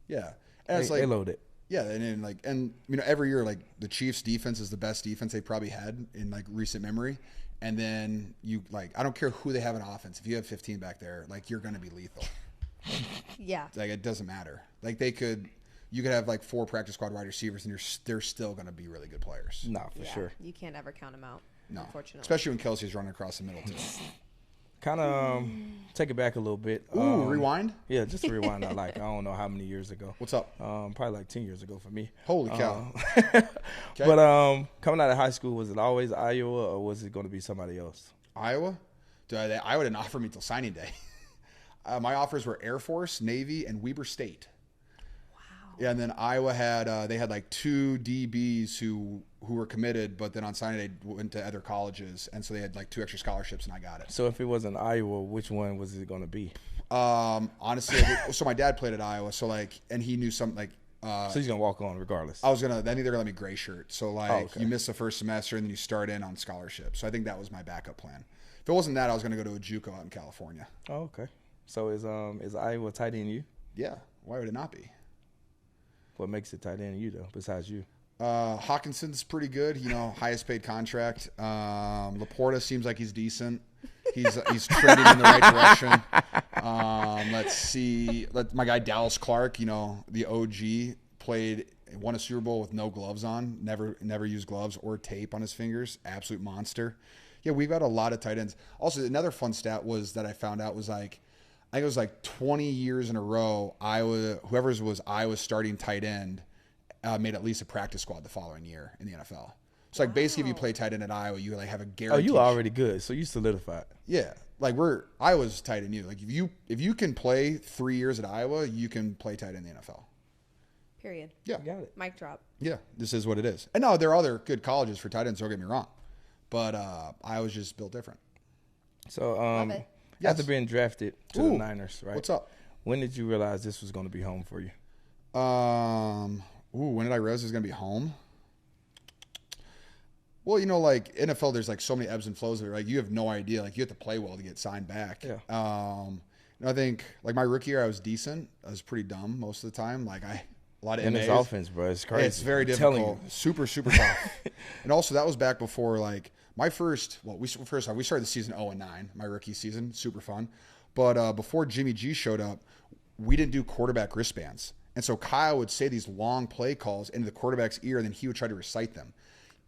Yeah, and it's like they loaded. Yeah, and every year like the Chiefs defense is the best defense they probably had in like recent memory. And then I don't care who they have in offense. If you have 15 back there, like you're going to be lethal. Yeah. Like it doesn't matter. Like you could have like 4 practice squad wide receivers, and they're still going to be really good players. No, for sure. You can't ever count them out. No, unfortunately. especially when Kelsey's running across the middle too. Kind of take it back a little bit. Ooh, rewind? Yeah, just rewind. I don't know how many years ago. What's up? Probably like 10 years ago for me. Holy cow. Okay. But coming out of high school, was it always Iowa or was it going to be somebody else? Iowa? Iowa didn't offer me till signing day. My offers were Air Force, Navy, and Weber State. Wow. Yeah, and then Iowa had they had like 2 DBs who were committed, but then on signing day went to other colleges, and so they had like 2 extra scholarships, and I got it. So if it wasn't Iowa, which one was it going to be? Honestly, so my dad played at Iowa, so like, and he knew something like. So he's gonna walk on regardless. Then they're gonna let me gray shirt. So like, you miss the first semester and then you start in on scholarship. So I think that was my backup plan. If it wasn't that, I was gonna go to a JUCO out in California. Oh, okay. So is Iowa tight end you? Yeah. Why would it not be? What makes it tight end you though? Besides you? Hawkinson's pretty good. Highest paid contract. Laporta seems like he's decent. He's trending in the right direction. Let's see. My guy Dallas Clark, the OG, won a Super Bowl with no gloves on. Never used gloves or tape on his fingers. Absolute monster. Yeah, we've got a lot of tight ends. Also, another fun stat was that I found out was like, I think it was like 20 years in a row, whoever's was Iowa's starting tight end made at least a practice squad the following year in the NFL. So like basically, if you play tight end at Iowa, you like have a guarantee. Oh, you already good, so you solidified. Yeah, like Iowa's tight end you. Like if you can play 3 years at Iowa, you can play tight end in the NFL. Period. Yeah, Got it. Mic drop. Yeah, this is what it is. And no, there are other good colleges for tight ends. Don't get me wrong, but Iowa's just built different. So Yes. after being drafted to the Niners, right? What's up? When did you realize this was going to be home for you? When did I realize it was going to be home? Well, like NFL, there's like so many ebbs and flows of it. Like you have no idea. Like you have to play well to get signed back. Yeah. I think like my rookie year, I was decent. I was pretty dumb most of the time. Like a lot of in MAs. this offense, bro, it's crazy. It's very difficult. Super, super tough. And also that was back before like my first. Well, we started the season 0-9. My rookie season, super fun. But before Jimmy G showed up, we didn't do quarterback wristbands. And so Kyle would say these long play calls into the quarterback's ear, and then he would try to recite them.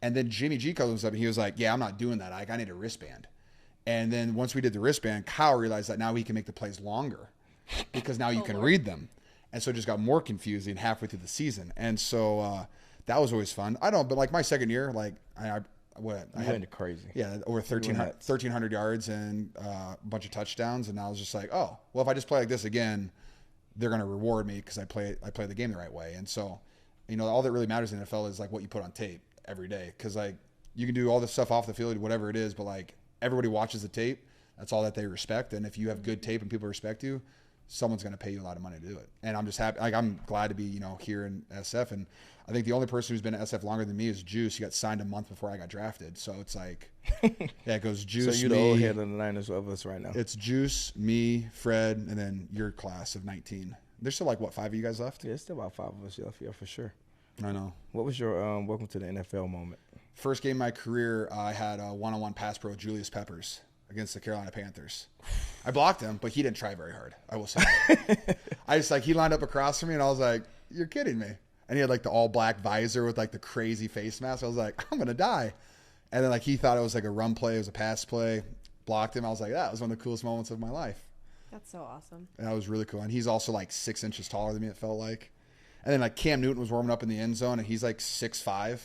And then Jimmy G comes up and he was like, yeah, I'm not doing that. I need a wristband. And then once we did the wristband, Kyle realized that now he can make the plays longer because now you can read them. And so it just got more confusing halfway through the season. And so that was always fun. I don't, but like my second year, like I had crazy. Yeah, over 1,300 yards and a bunch of touchdowns. And I was just like, oh, well, if I just play like this again, they're going to reward me because I play the game the right way. And so, all that really matters in the NFL is like what you put on tape every day. Because like you can do all this stuff off the field, whatever it is, but like everybody watches the tape. That's all that they respect. And if you have good tape and people respect you, someone's going to pay you a lot of money to do it. And I'm just happy. Like I'm glad to be, here in SF. And I think the only person who's been at SF longer than me is Juice. He got signed a month before I got drafted. So it's like, it goes Juice. So you're the old head of the Niners of us right now. It's Juice, me, Fred, and then your class of 19. There's still like 5 of you guys left? Yeah, it's still about 5 of us left. Yeah, for sure. I know. What was your welcome to the NFL moment? First game of my career, I had a one-on-one pass pro with Julius Peppers against the Carolina Panthers. I blocked him, but he didn't try very hard. I will say that. He lined up across from me, and I was like, you're kidding me. And he had like the all-black visor with like the crazy face mask. I was like, I'm going to die. And then like he thought it was like a run play. It was a pass play. Blocked him. I was like, that was one of the coolest moments of my life. That's so awesome. And that was really cool. And he's also like 6 inches taller than me, it felt like. And then like Cam Newton was warming up in the end zone, and he's like 6'5".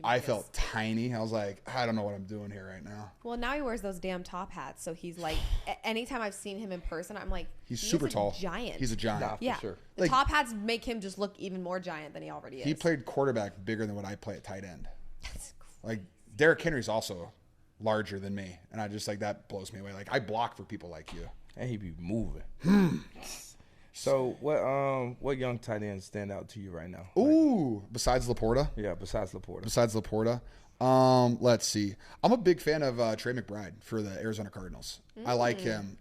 I felt tiny. I was like, I don't know what I'm doing here right now. Well, now he wears those damn top hats, so he's like. Anytime I've seen him in person, I'm like, he's super tall. Giant. He's a giant. Nah, yeah, for sure. The top hats make him just look even more giant than he already is. He played quarterback bigger than what I play at tight end. That's like Derrick Henry's also larger than me, and I just like that blows me away. Like I block for people like you, and he be moving. So what young tight ends stand out to you right now? Ooh, besides Laporta? Yeah, besides Laporta. Besides Laporta. Let's see. I'm a big fan of Trey McBride for the Arizona Cardinals. I like him.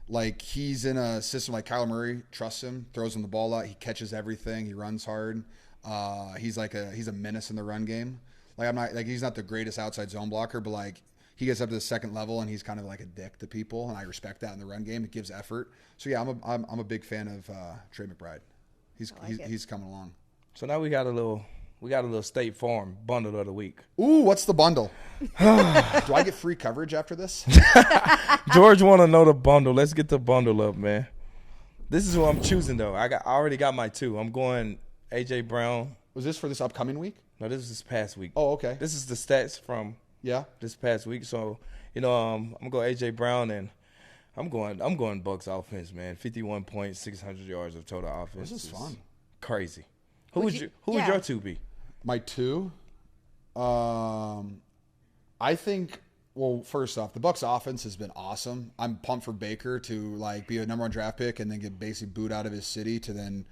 Like he's in a system like Kyler Murray, trusts him, throws him the ball out, he catches everything, he runs hard. He's a menace in the run game. Like he's not the greatest outside zone blocker, but like he gets up to the second level and he's kind of like a dick to people, and I respect that in the run game. It gives effort. So yeah, I'm a big fan of Trey McBride. He's coming along. So now we got a little State Farm bundle of the week. Ooh, what's the bundle? Do I get free coverage after this? George want to know the bundle. Let's get the bundle up, man. This is who I'm choosing though. I already got my two. I'm going AJ Brown. Was this for this upcoming week? No, this is this past week. Oh, okay. This is the stats from this past week. So, I'm gonna go AJ Brown, and I'm going Bucks offense, man. 51 points, 600 yards of total offense. This is fun. Crazy. Who would your two be? My two? I think, well, first off, the Bucks offense has been awesome. I'm pumped for Baker to like be a number 1 draft pick and then get basically booed out of his city to then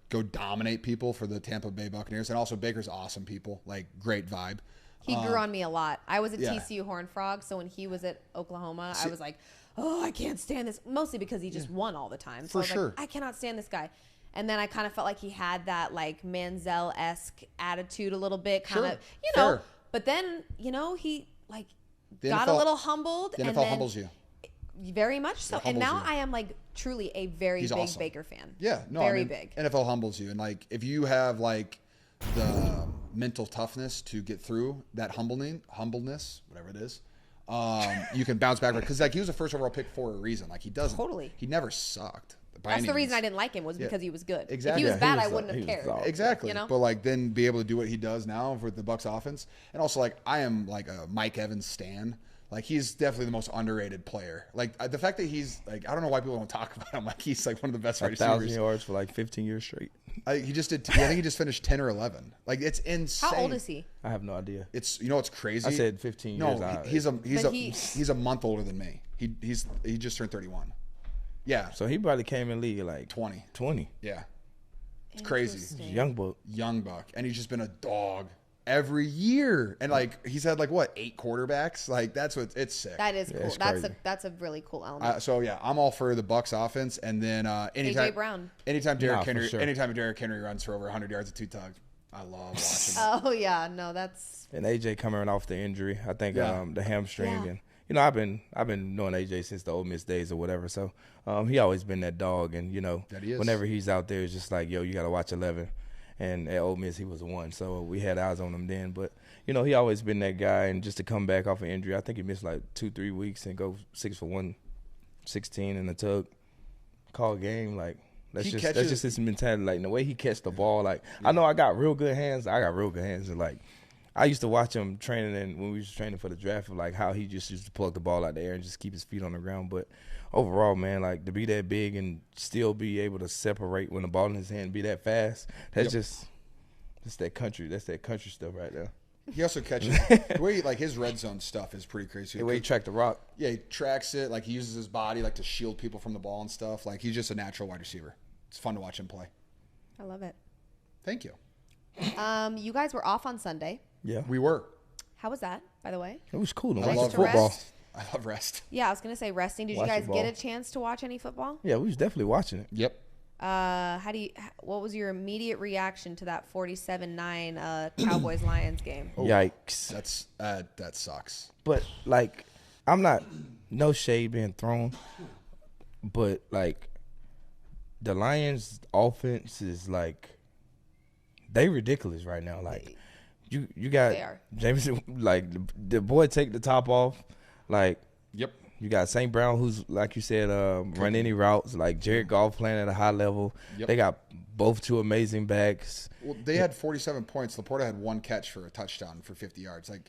go dominate people for the Tampa Bay Buccaneers. And also Baker's awesome people, like great vibe. He grew on me a lot. I was a TCU Horned Frog, so when he was at Oklahoma, I was like, oh, I can't stand this. Mostly because he just won all the time. So I was like, I cannot stand this guy. And then I kind of felt like he had that like Manziel-esque attitude a little bit, kind of, know. But then, he like got a little humbled. The NFL humbles you. Very much so. And now I am like truly a very big Baker fan. Yeah, no, very big. NFL humbles you, and like if you have like the mental toughness to get through that humbleness, whatever it is, you can bounce back. Because like he was a first overall pick for a reason. Like he doesn't. Totally. He never sucked. That's the reason I didn't like him was because he was good. Exactly. If he was bad, I wouldn't have cared. Exactly. But like then be able to do what he does now with the Bucks offense, and also like I am like a Mike Evans stan. Like he's definitely the most underrated player. Like the fact that he's like I don't know why people don't talk about him. Like he's like one of the best wide receivers. 1,000 yards for like 15 years straight. He just did. I think he just finished 10 or 11. Like it's insane. How old is he? I have no idea. It's what's crazy. I said 15 years. No, he's a month older than me. He just turned 31. Yeah. So he probably came in league like 20. Yeah. It's crazy. Young buck, and he's just been a dog every year. And like he's had like what 8 quarterbacks. Like that's what it's sick. That is cool. That's a really cool element. So yeah, I'm all for the Bucks offense. And then anytime AJ Brown. Anytime Derrick Henry runs for over 100 yards of 2 tugs, I love watching. Oh yeah, no, that's. And AJ coming off the injury, I think the hamstring and I've been knowing AJ since the Ole Miss days or whatever. So he always been that dog, and that he is. Whenever he's out there, it's just like yo, you got to watch 11. And at Ole Miss, he was a 1, so we had eyes on him then. But he always been that guy, and just to come back off an injury, I think he missed like 2-3 weeks and go 6 for 116 in the tug, call game like. That's just his mentality. Like the way he catch the ball, like I know I got real good hands. And like I used to watch him training, and when we was training for the draft, of like how he just used to plug the ball out the air and just keep his feet on the ground. But overall, man, like to be that big and still be able to separate when the ball in his hand, and be that fast. That's that's that country. That's that country stuff right there. He also catches the way like his red zone stuff is pretty crazy. The way he tracked the rock. Yeah, he tracks it. Like he uses his body like to shield people from the ball and stuff. Like he's just a natural wide receiver. It's fun to watch him play. I love it. Thank you. You guys were off on Sunday. Yeah, we were. How was that, by the way? It was cool. I love football. I love rest. Yeah, I was gonna say resting. Did you guys get a chance to watch any football? Yeah, we was definitely watching it. Yep. What was your immediate reaction to that 47-9 Cowboys-Lions game? Oh, yikes. That sucks. But like, I'm not no shade being thrown, but like the Lions offense is like they ridiculous right now. Like you got Jameson, like the boy take the top off. Like yep. You got St. Brown, who's, like you said, run any routes. Like Jared Goff playing at a high level. Yep. They got both two amazing backs. Well, they had 47 points. Laporta had 1 catch for a touchdown for 50 yards. That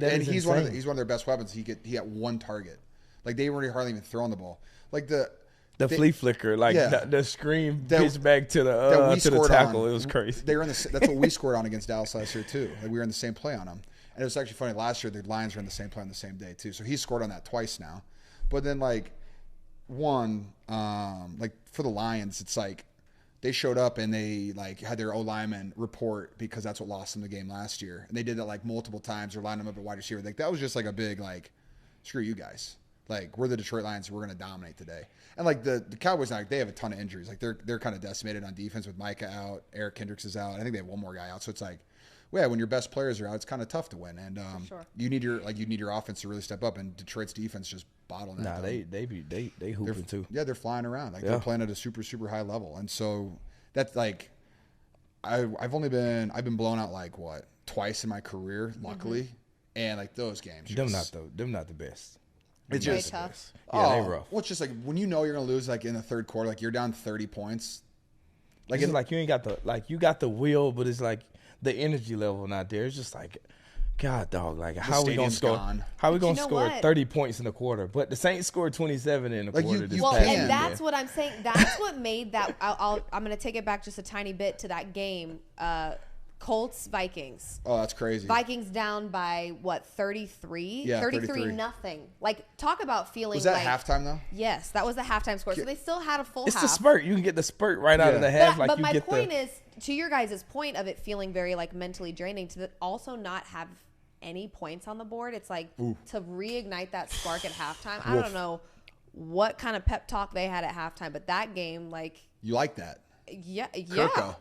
and is he's insane. one of their best weapons. He got 1 target. Like they weren't hardly even throwing the ball. Like the flea flicker, like the screen pitch back to the tackle. On, it was crazy. They were that's what we scored on against Dallas last year too. Like we were in the same play on them. And it was actually funny. Last year, the Lions were in the same play on the same day too. So he scored on that twice now. But then like for the Lions, it's like they showed up and they like had their O-lineman report because that's what lost them the game last year. And they did that like multiple times. They're lining them up at wide receiver. Like that was just like a big like, screw you guys. Like we're the Detroit Lions. We're going to dominate today. And like the Cowboys, like they have a ton of injuries. Like they're kind of decimated on defense with Micah out. Eric Kendricks is out. I think they have one more guy out. So it's like, well, yeah, when your best players are out, it's kind of tough to win. And sure. you need your offense to really step up. And Detroit's defense just bottleneck. Nah, they hooping too. Yeah, they're flying around. Like they're playing at a super super high level. And so that's like, I've been blown out like twice in my career, luckily, and like those games. Them not the best. It's very just tough. Yeah, they rough. Well, it's just like when you know you're gonna lose like in the third quarter, like you're down 30 points. Like it's like you ain't got you got the will, but it's like the energy level not there. It's just like, God, dog. Like how we gonna score? Gone. How we But gonna score 30 points in a quarter? But the Saints scored 27 in a Like quarter. This Well, past and year. that's what I'm saying. That's what made that. I'm going to take it back just a tiny bit to that game. Colts Vikings. Oh, that's crazy. Vikings down by 33? Yeah, 33 nothing. Like talk about feeling Was that like halftime though? Yes, that was the halftime score. So they still had a full It's half. the spurt. You can get the spurt right out of the half. But my point is, to your guys' point of it feeling very like mentally draining, to also not have any points on the board. It's like to reignite that spark at halftime. I don't know what kind of pep talk they had at halftime, but that game, like, You like that? yeah. Kirko.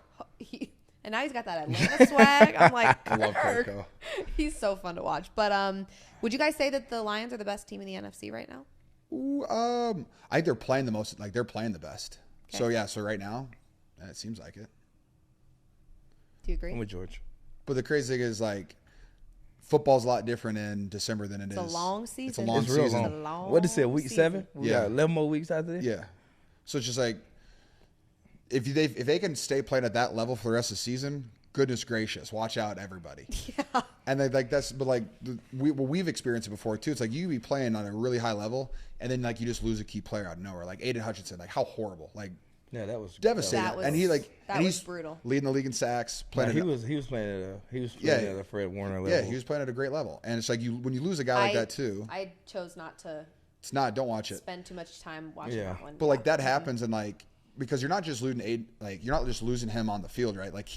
And now he's got that Atlanta swag. I'm like, I love Kirko. He's so fun to watch. But would you guys say that the Lions are the best team in the NFC right now? Ooh, I think they're playing the most. Like they're playing the best. Okay. So yeah. So right now, it seems like it. Do you agree? I'm with George. But the crazy thing is like, football's a lot different in December than it is. It's a long season. It's a long It's real season. long. It's a long What is it? Week season. 7? We Yeah. got 11 more weeks after this. Yeah. So it's just like, if they can stay playing at that level for the rest of the season, goodness gracious, watch out, everybody. Yeah. And then we've experienced it before too. It's like you be playing on a really high level, and then like you just lose a key player out of nowhere. Like Aiden Hutchinson, like how horrible, like Yeah, that was devastating. That was- and he like that and was he's brutal. leading the league in sacks. He Playing was playing Yeah. at a Fred Warner level. yeah, he was playing at a great level. And it's like when you lose a guy like that too, I chose not to don't watch it. spend too much time watching Yeah. that one. But like that happens, and like because you're not just losing him on the field, right? Like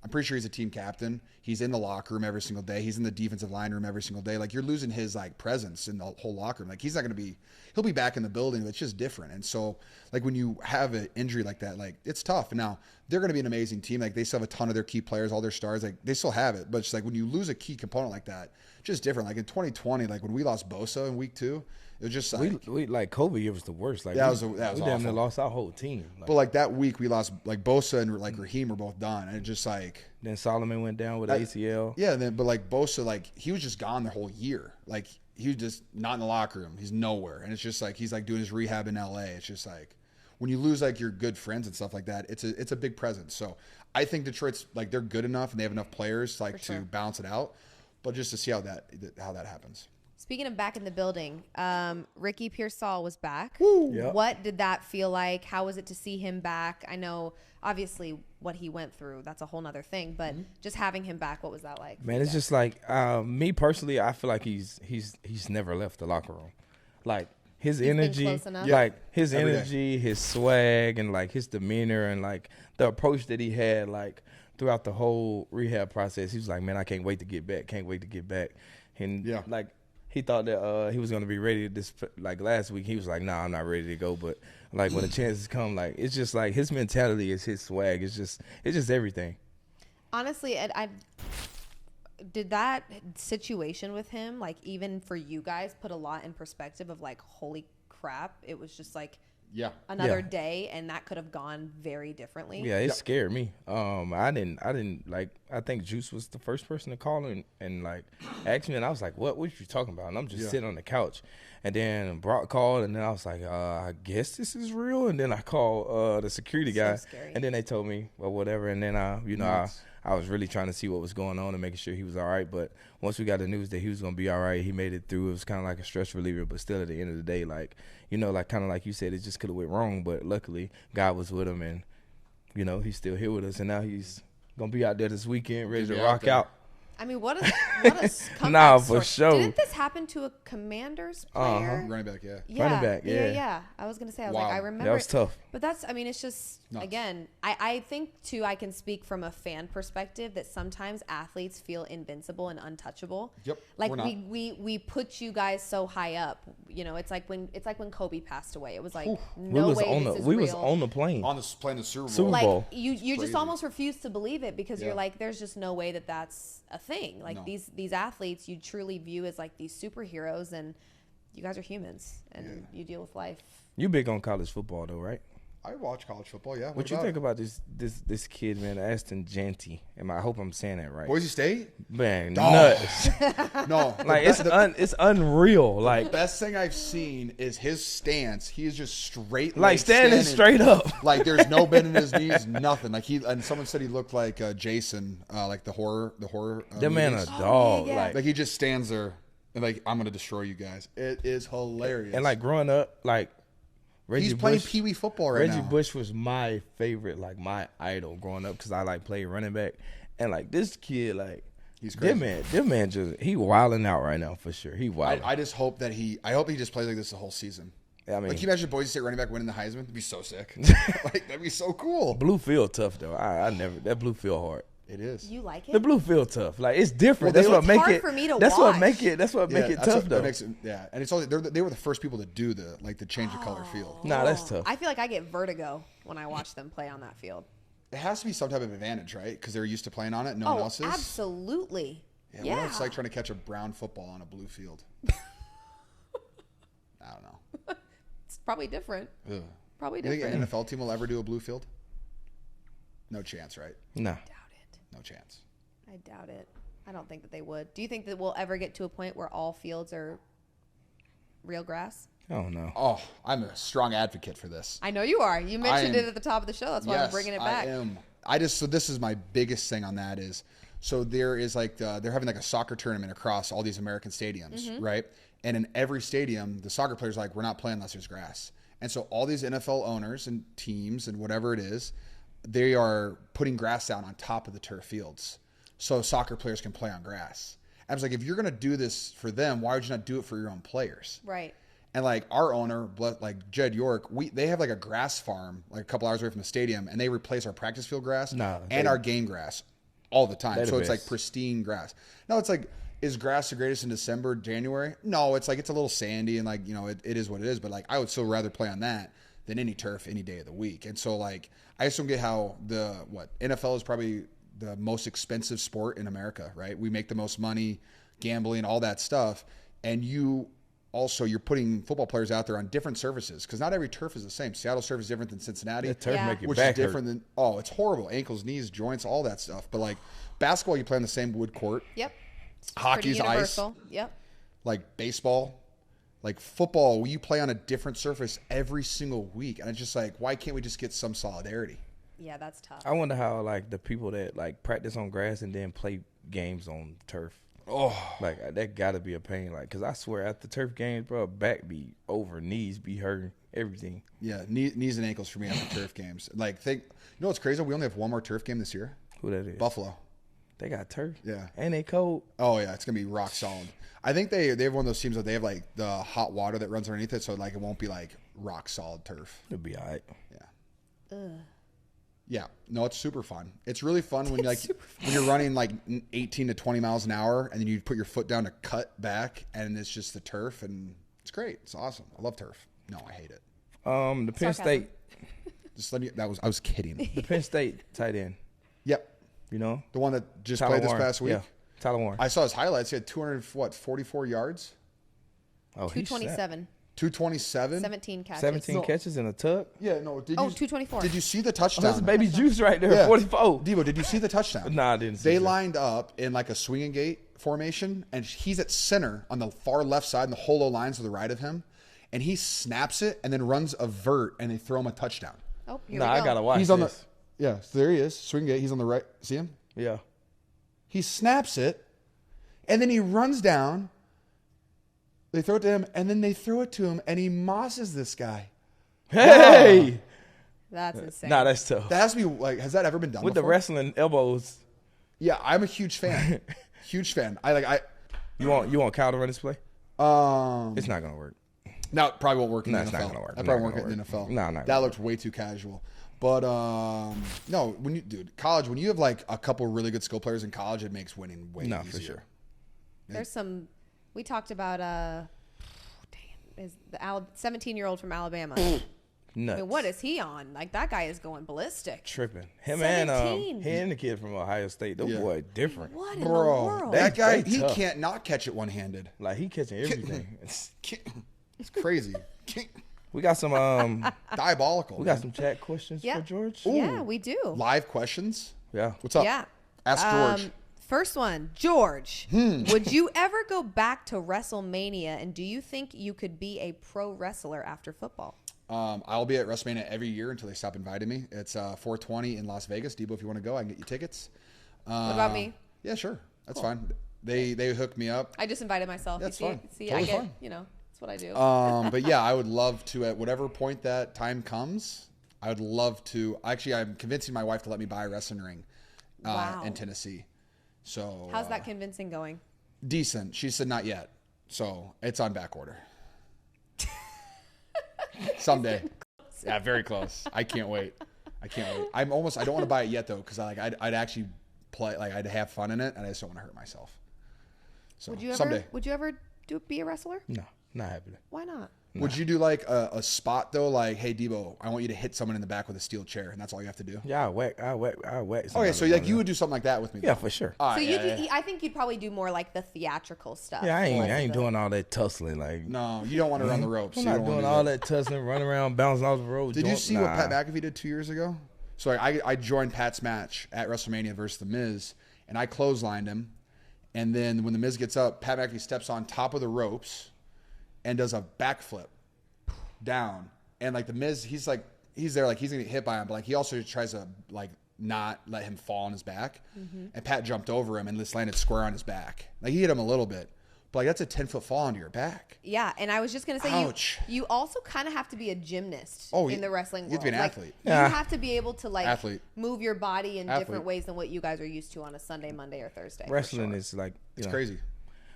I'm pretty sure he's a team captain. He's in the locker room every single day. He's in the defensive line room every single day. Like you're losing his like presence in the whole locker room. Like he'll be back in the building, but it's just different. And so like when you have an injury like that, like it's tough. And now they're going to be an amazing team. Like they still have a ton of their key players, all their stars. Like they still have it, but it's like when you lose a key component like that, just different. Like in 2020, like when we lost Bosa in week 2, it was just like we like COVID year was the worst. Like that was we awful. damn near lost our whole team. But like that week we lost like Bosa and like Raheem were both done, and it just like then Solomon went down with ACL. Yeah, but like Bosa, like he was just gone the whole year. Like he was just not in the locker room. He's nowhere, and it's just like he's like doing his rehab in LA. It's just like when you lose like your good friends and stuff like that, it's a big presence. So I think Detroit's like they're good enough and they have enough players like to balance it out. But just to see how that happens. Speaking of back in the building, Ricky Pearsall was back. Yep. What did that feel like? How was it to see him back? I know, obviously, what he went through, that's a whole nother thing. But just having him back, what was that like? Man, it's just like me personally. I feel like he's never left the locker room. Like his energy, close enough. like his Every day. energy, his swag, and like his demeanor, and like the approach that he had, like throughout the whole rehab process. He was like, "Man, I can't wait to get back. Can't wait to get back." And like. He thought that he was going to be ready this like last week. He was like, "Nah, I'm not ready to go." But like when the chances come, like it's just like his mentality is his swag. It's just everything. Honestly, I did that situation with him, like even for you guys, put a lot in perspective of like, holy crap, it was just like another day, and that could have gone very differently. Yeah, it scared me. I didn't like I think Juice was the first person to call and like ask me, and I was like, what you talking about? And I'm just sitting on the couch. And then Brock called, and then I was like, I guess this is real. And then I called the security guy, and then they told me, well, whatever. And then I was really trying to see what was going on and making sure he was all right. But once we got the news that he was going to be all right, he made it through. It was kind of like a stress reliever, but still at the end of the day, like, you know, like kind of like you said, it just could have went wrong. But luckily, God was with him, and, you know, he's still here with us. And now he's going to be out there this weekend ready to rock out. I mean, what a comeback Nah, story. for sure. Didn't this happen to a Commanders player? Running back, yeah. Running back, yeah. Yeah. I was going to say, I was Wow. like, I remember. That was tough. But that's, I mean, it's just, again, I think, too, I can speak from a fan perspective that sometimes athletes feel invincible and untouchable. Yep. Like, we put you guys so high up. You know, it's like when Kobe passed away. It was like, no way this is real. We was on the plane. Playing the Super Bowl. Super Bowl. Like, you just almost refuse to believe it because you're like, there's just no way that that's a thing. Like, these athletes you truly view as like these superheroes, and you guys are humans, and you deal with life. You big on college football though, right? I watch college football, yeah. What you think about this kid, man, Ashton Jeanty? I hope I'm saying that right. Boise State? Man, nuts. No. Like, it's unreal. Like, the best thing I've seen is his stance. He is just straight. Like, standing straight up. Like, there's no bend in his knees, nothing. Like, and someone said he looked like Jason, like the horror. That man a movies. dog. Yeah. Like, he just stands there and like, I'm gonna destroy you guys. It is hilarious. And like growing up, like Reggie he's playing Bush, Pee Wee football right now. Reggie Bush was my favorite, like my idol growing up because I like played running back, and like this kid, like he's crazy. That man just he wilding out right now for sure. He wilding. I just hope that I hope he just plays like this the whole season. I mean, like, can you imagine Boise State running back winning the Heisman? It'd be so sick. Like, that'd be so cool. Blue field tough though. I never that blue field hard. It is. You like it? The blue field tough. Like, it's different. Well, that's what make hard it. For me to that's watch. what make it. That's what make it tough though. And it's all they were the first people to do the change of color field. Nah, that's tough. I feel like I get vertigo when I watch them play on that field. It has to be some type of advantage, right? Because they're used to playing on it. No one else is. Absolutely. Yeah. What if it's like trying to catch a brown football on a blue field? I don't know. It's probably different. Ugh. Probably You different. think an NFL team will ever do a blue field? No chance, right? No. Doubt it. No chance. I doubt it. I don't think that they would. Do you think that we'll ever get to a point where all fields are real grass? I don't know. Oh, I'm a strong advocate for this. I know you are. You mentioned it at the top of the show. That's why I'm bringing it back. I am. So this is my biggest thing on that is, so there is like, they're having like a soccer tournament across all these American stadiums, right? And in every stadium, the soccer players are like, we're not playing unless there's grass. And so all these NFL owners and teams and whatever it is, they are putting grass down on top of the turf fields so soccer players can play on grass. I was like, if you're going to do this for them, why would you not do it for your own players? Right. And like our owner, like Jed York, they have like a grass farm like a couple hours away from the stadium, and they replace our practice field grass and our game grass all the time. So it's like pristine grass. No, it's like, is grass the greatest in December, January? No, it's like, it's a little sandy and like, you know, it is what it is. But like, I would still rather play on that than any turf any day of the week. And so like, I just don't get how NFL is probably the most expensive sport in America, right? We make the most money, gambling, all that stuff. And you're putting football players out there on different surfaces because not every turf is the same. Seattle turf is different than Cincinnati. That turf make your which back is different hurt. than it's horrible. Ankles, knees, joints, all that stuff. But like basketball, you play on the same wood court. Yep. Hockey's ice. Yep. Like baseball, like football, you play on a different surface every single week. And it's just like, why can't we just get some solidarity? Yeah, that's tough. I wonder how like the people that like practice on grass and then play games on turf. Oh, like that gotta be a pain. Like, cause I swear at the turf games, bro, back be over, knees be hurting, everything. Yeah, knees and ankles for me after turf games. Like, you know what's crazy? We only have one more turf game this year. Who that is? Buffalo. They got turf. Yeah, and they cold. Oh yeah, it's gonna be rock solid. I think they have one of those teams that they have like the hot water that runs underneath it, so like it won't be like rock solid turf. It'll be all right. Yeah. Ugh. Yeah, no, it's super fun. It's really fun when when you're running like 18 to 20 miles an hour, and then you put your foot down to cut back, and it's just the turf, and it's great. It's awesome. I love turf. No, I hate it. The Penn State. Just let me. I was kidding. The Penn State tight end. Yep. You know the one that just Tyler played this Warren. past week. Yeah. Tyler Warren. I saw his highlights. He had 244 yards. Oh, 227. 227. 17 catches. 17 catches in a tuck. Yeah, no. 224. Did you see the Oh, touchdown? that's baby juice right there. Yeah. 44. Deebo, did you see the touchdown? Nah, I didn't see They that. lined up in like a swinging gate formation, and he's at center on the far left side, and the whole O-line's to the right of him, and he snaps it and then runs a vert, and they throw him a touchdown. Oh, here Nah, we go. I gotta watch He's this. on the so there he is, swing gate. He's on the right. See him? Yeah. He snaps it, and then he runs down. They throw it to him, and then they throw it to him, and he mosses this guy. Hey. That's insane. Nah, that's tough. That has to be like, has that ever been done With before? the wrestling elbows. Yeah, I'm a huge fan. Huge fan. You want Kyle to run this play? It's not gonna work. No, it probably won't work in No, the it's NFL. not gonna work. That Not probably won't gonna work in the work. NFL. No, not that gonna looked way too casual. But no, college, when you have like a couple really good skill players in college, it makes winning way easier. For sure. There's some. We talked about. Is the 17-year-old from Alabama? Nuts. I mean, what is he on? Like that guy is going ballistic. Tripping. Him 17. and the kid from Ohio State. Those boy different. What in the Bro, world? that guy, they he tough. can't not catch it one-handed. Like he catching everything. It's crazy. We got some Diabolical. we got some chat questions Yeah. for George. Yeah, we do. live questions. Yeah. What's up? Yeah. Ask George. First one, George. Would you ever go back to WrestleMania, and do you think you could be a pro wrestler after football? I'll be at WrestleMania every year until they stop inviting me. It's 420 in Las Vegas. Deebo, if you want to go, I can get you tickets. What about me? Yeah, sure. That's fine. They hooked me up. I just invited myself. That's you see, fine. see, Totally I get, fine. that's what I do. But yeah, I would love to, at whatever point that time comes, I would love to. Actually, I'm convincing my wife to let me buy a wrestling ring Wow. in Tennessee. So How's that convincing going? decent. She said not yet. So it's on back order. Someday. Yeah, very close. I can't wait. I don't want to buy it yet though, because I'd actually play, like I'd have fun in it, and I just don't want to hurt myself. So Would you ever? someday. Would you ever be a wrestler? No, not happening. Why not? Would you do like a spot though? Like, hey Deebo, I want you to hit someone in the back with a steel chair, and that's all you have to do. Yeah, I whack. Okay, so like you would do something like that with me. Yeah, though. for sure. All So right, I think you'd probably do more like the theatrical stuff. Yeah, I less ain't of the- doing all that tussling. Like, No, you don't want to run the ropes. I'm You not don't wanna doing do all that. that tussling, running around, bouncing off the road. Did you see what Pat Nah. McAfee did 2 years ago? So I joined Pat's match at WrestleMania versus The Miz, and I clotheslined him. And then when The Miz gets up, Pat McAfee steps on top of the ropes and does a backflip down. And like The Miz, he's there like he's gonna get hit by him, but like he also tries to like not let him fall on his back. And Pat jumped over him and just landed square on his back. Like he hit him a little bit, but like that's a 10-foot fall onto your back. Yeah, and I was just gonna say, Ouch. you also kind of have to be a gymnast Oh, in the wrestling world. you have to be an Like, athlete. You Yeah. have to be able to like Athlete. move your body in Athlete. different ways than what you guys are used to on a Sunday, Monday, or Thursday. for Wrestling sure. is like It's crazy.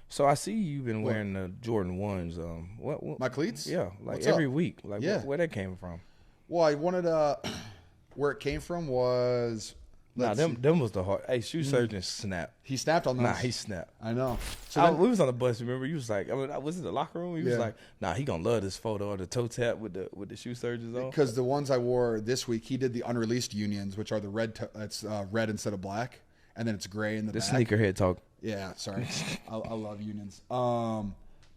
So I see you've been wearing the Jordan 1s. What My cleats? Yeah, like What's every up? week. Like Yeah. where that came from? Well, I wanted where it came from was Nah, let's see. them was the hard. Hey, shoe surgeon snapped. He snapped on those. Nah, he snapped. I know. So then, we was on the bus. Remember, you was like, I was in the locker room. He was Yeah. like, nah, he gonna love this photo of the toe tap with the shoe surgeons on. because the ones I wore this week, he did the unreleased unions, which are the red. It's red instead of black, and then it's gray in the The back. sneakerhead talk. Yeah, sorry. I love unions.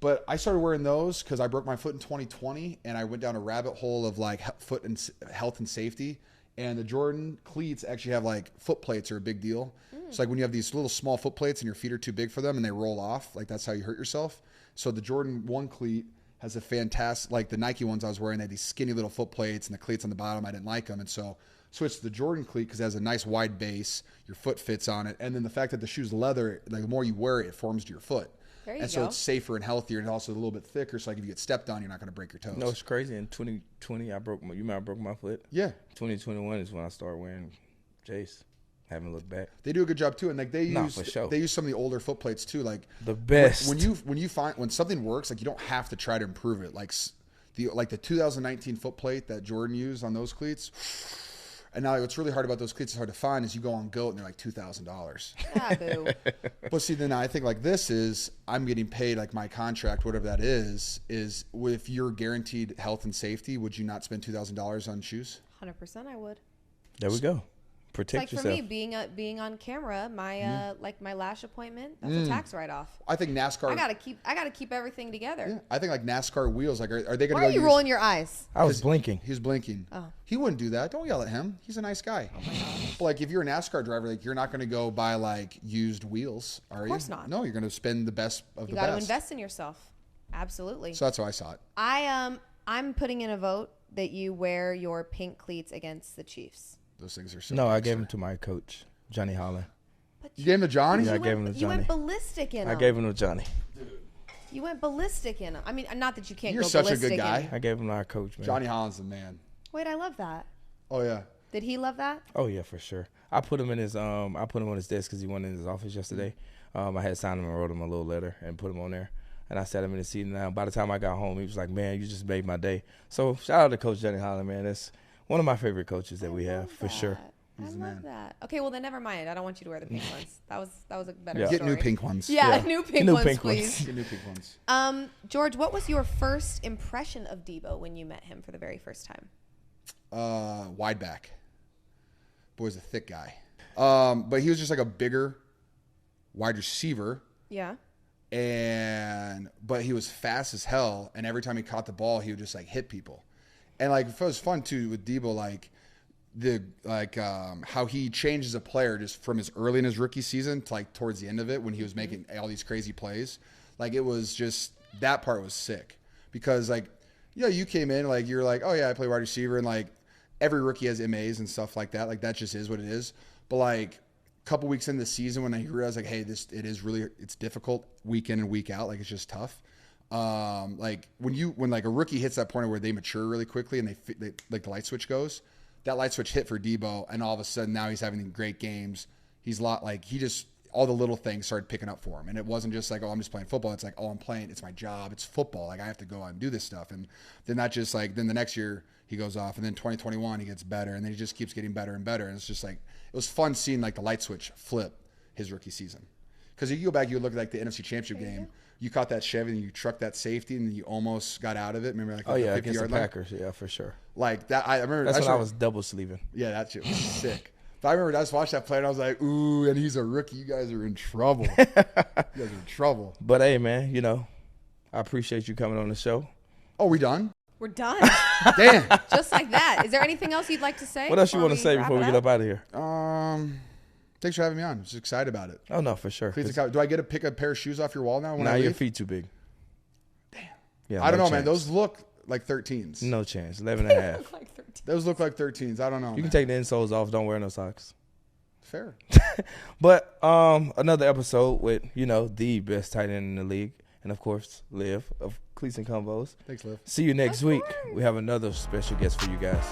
But I started wearing those because I broke my foot in 2020, and I went down a rabbit hole of like foot and health and safety. And the Jordan cleats actually have like foot plates are a big deal. So like when you have these little small foot plates and your feet are too big for them and they roll off, like that's how you hurt yourself. So the Jordan 1 cleat has a fantastic, like the Nike ones I was wearing, they had these skinny little foot plates and the cleats on the bottom, I didn't like them. And so switched to the Jordan cleat because it has a nice wide base, your foot fits on it. And then the fact that the shoe's leather, like the more you wear it, it forms to your foot. There you and so go. it's safer and healthier and also a little bit thicker. So like if you get stepped on, you're not going to break your toes. No, it's crazy. In 2020, I broke my foot. Yeah. 2021 is when I started wearing Jace. Haven't looked back. They do a good job too, and like they Nah, use for sure. they use some of the older foot plates too. Like The best. when you find when something works, like you don't have to try to improve it. Like the 2019 foot plate that Jordan used on those cleats. And now what's really hard about those cleats is hard to find is you go on GOAT and they're like $2,000. Ah, boo. But see, then I think like this is I'm getting paid like my contract, whatever that is if you're guaranteed health and safety, would you not spend $2,000 on shoes? 100% I would. There we go. protect like yourself. for me, being on camera, my like my lash appointment, that's a tax write-off. I think NASCAR. I gotta keep everything together. Yeah, I think like NASCAR wheels. Like, are they going to Why go? are you rolling your eyes? I was blinking. He was blinking. Oh. He wouldn't do that. Don't yell at him. He's a nice guy. But like, if you're a NASCAR driver, like you're not going to go buy like used wheels, are you? Of course not. No, you're going to spend the best of You the got to best. invest in yourself. Absolutely. So that's how I saw it. I'm putting in a vote that you wear your pink cleats against the Chiefs. Those things are so. No, I gangster. gave him to my coach, Johnny Holland. You gave him to Johnny? Yeah, I You gave him to You went Johnny. ballistic in I them. gave him to Johnny. You went ballistic in them. I mean, not that you can't You're go such a ballistic good guy. in- I gave him to our coach, man. Johnny Holland's the man. Wait, I love that. Oh yeah. Did he love that? Oh yeah, for sure. I put him in his I put him on his desk because he went in his office yesterday. I had signed him and wrote him a little letter and put him on there. And I sat him in the seat. And now, by the time I got home, he was like, "Man, you just made my day." So shout out to Coach Johnny Holland, man. That's one of my favorite coaches that we have for sure. I love that. Okay, well then never mind. I don't want you to wear the pink ones. That was a better Yeah. Get story. new pink ones. Yeah, new pink New ones, pink ones. please. Get new pink ones. George, what was your first impression of Deebo when you met him for the very first time? Wide back. Boy's a thick guy. But he was just like a bigger wide receiver. Yeah. But he was fast as hell, and every time he caught the ball, he would just like hit people. And like it was fun too with Deebo, like how he changed as a player just from his early in his rookie season to like towards the end of it when he was making all these crazy plays. Like it was just that part was sick because like you came in like you're like, oh yeah, I play wide receiver, and like every rookie has MAs and stuff like that. Like that just is what it is. But like a couple weeks into the season when I realized like, hey, it's difficult week in and week out. Like it's just tough. Like when like a rookie hits that point where they mature really quickly and they like the light switch goes, that light switch hit for Deebo, and all of a sudden now he's having great games. He's all the little things started picking up for him. And it wasn't just like, oh, I'm just playing football. It's like, oh, I'm playing. It's my job. It's football. Like I have to go out and do this stuff. And then not just like, then the next year he goes off, and then 2021 he gets better, and then he just keeps getting better and better. And it's just like, it was fun seeing like the light switch flip his rookie season. Because if you go back, you look at like the NFC Championship game. You caught that Chevy and you trucked that safety and you almost got out of it. Remember, like Oh yeah, 50 against the yard line? Packers, yeah, for sure. Like that, I remember. That's when I was double sleeving. Yeah, that shit was sick. But I remember I just watched that play and I was like, ooh, and he's a rookie. You guys are in trouble. You guys are in trouble. But hey, man, I appreciate you coming on the show. Oh, we done? We're done. Damn. Just like that. Is there anything else you'd like to say? What else you want to say before we get up out of here? Thanks for having me on. I'm just excited about it. Oh no, for sure. Do I get to pick a pair of shoes off your wall now? When Now I your leave? feet too big. Damn. Yeah, I don't know, chance. man. Those look like 13s. No chance. 11 and a half. Like 13. Those look like 13s. I don't know. You can take the insoles off. Don't wear no socks. Fair. But another episode with the best tight end in the league, and of course Liv of Cleats and Convos. Thanks, Liv. See you next Of week. course. We have another special guest for you guys.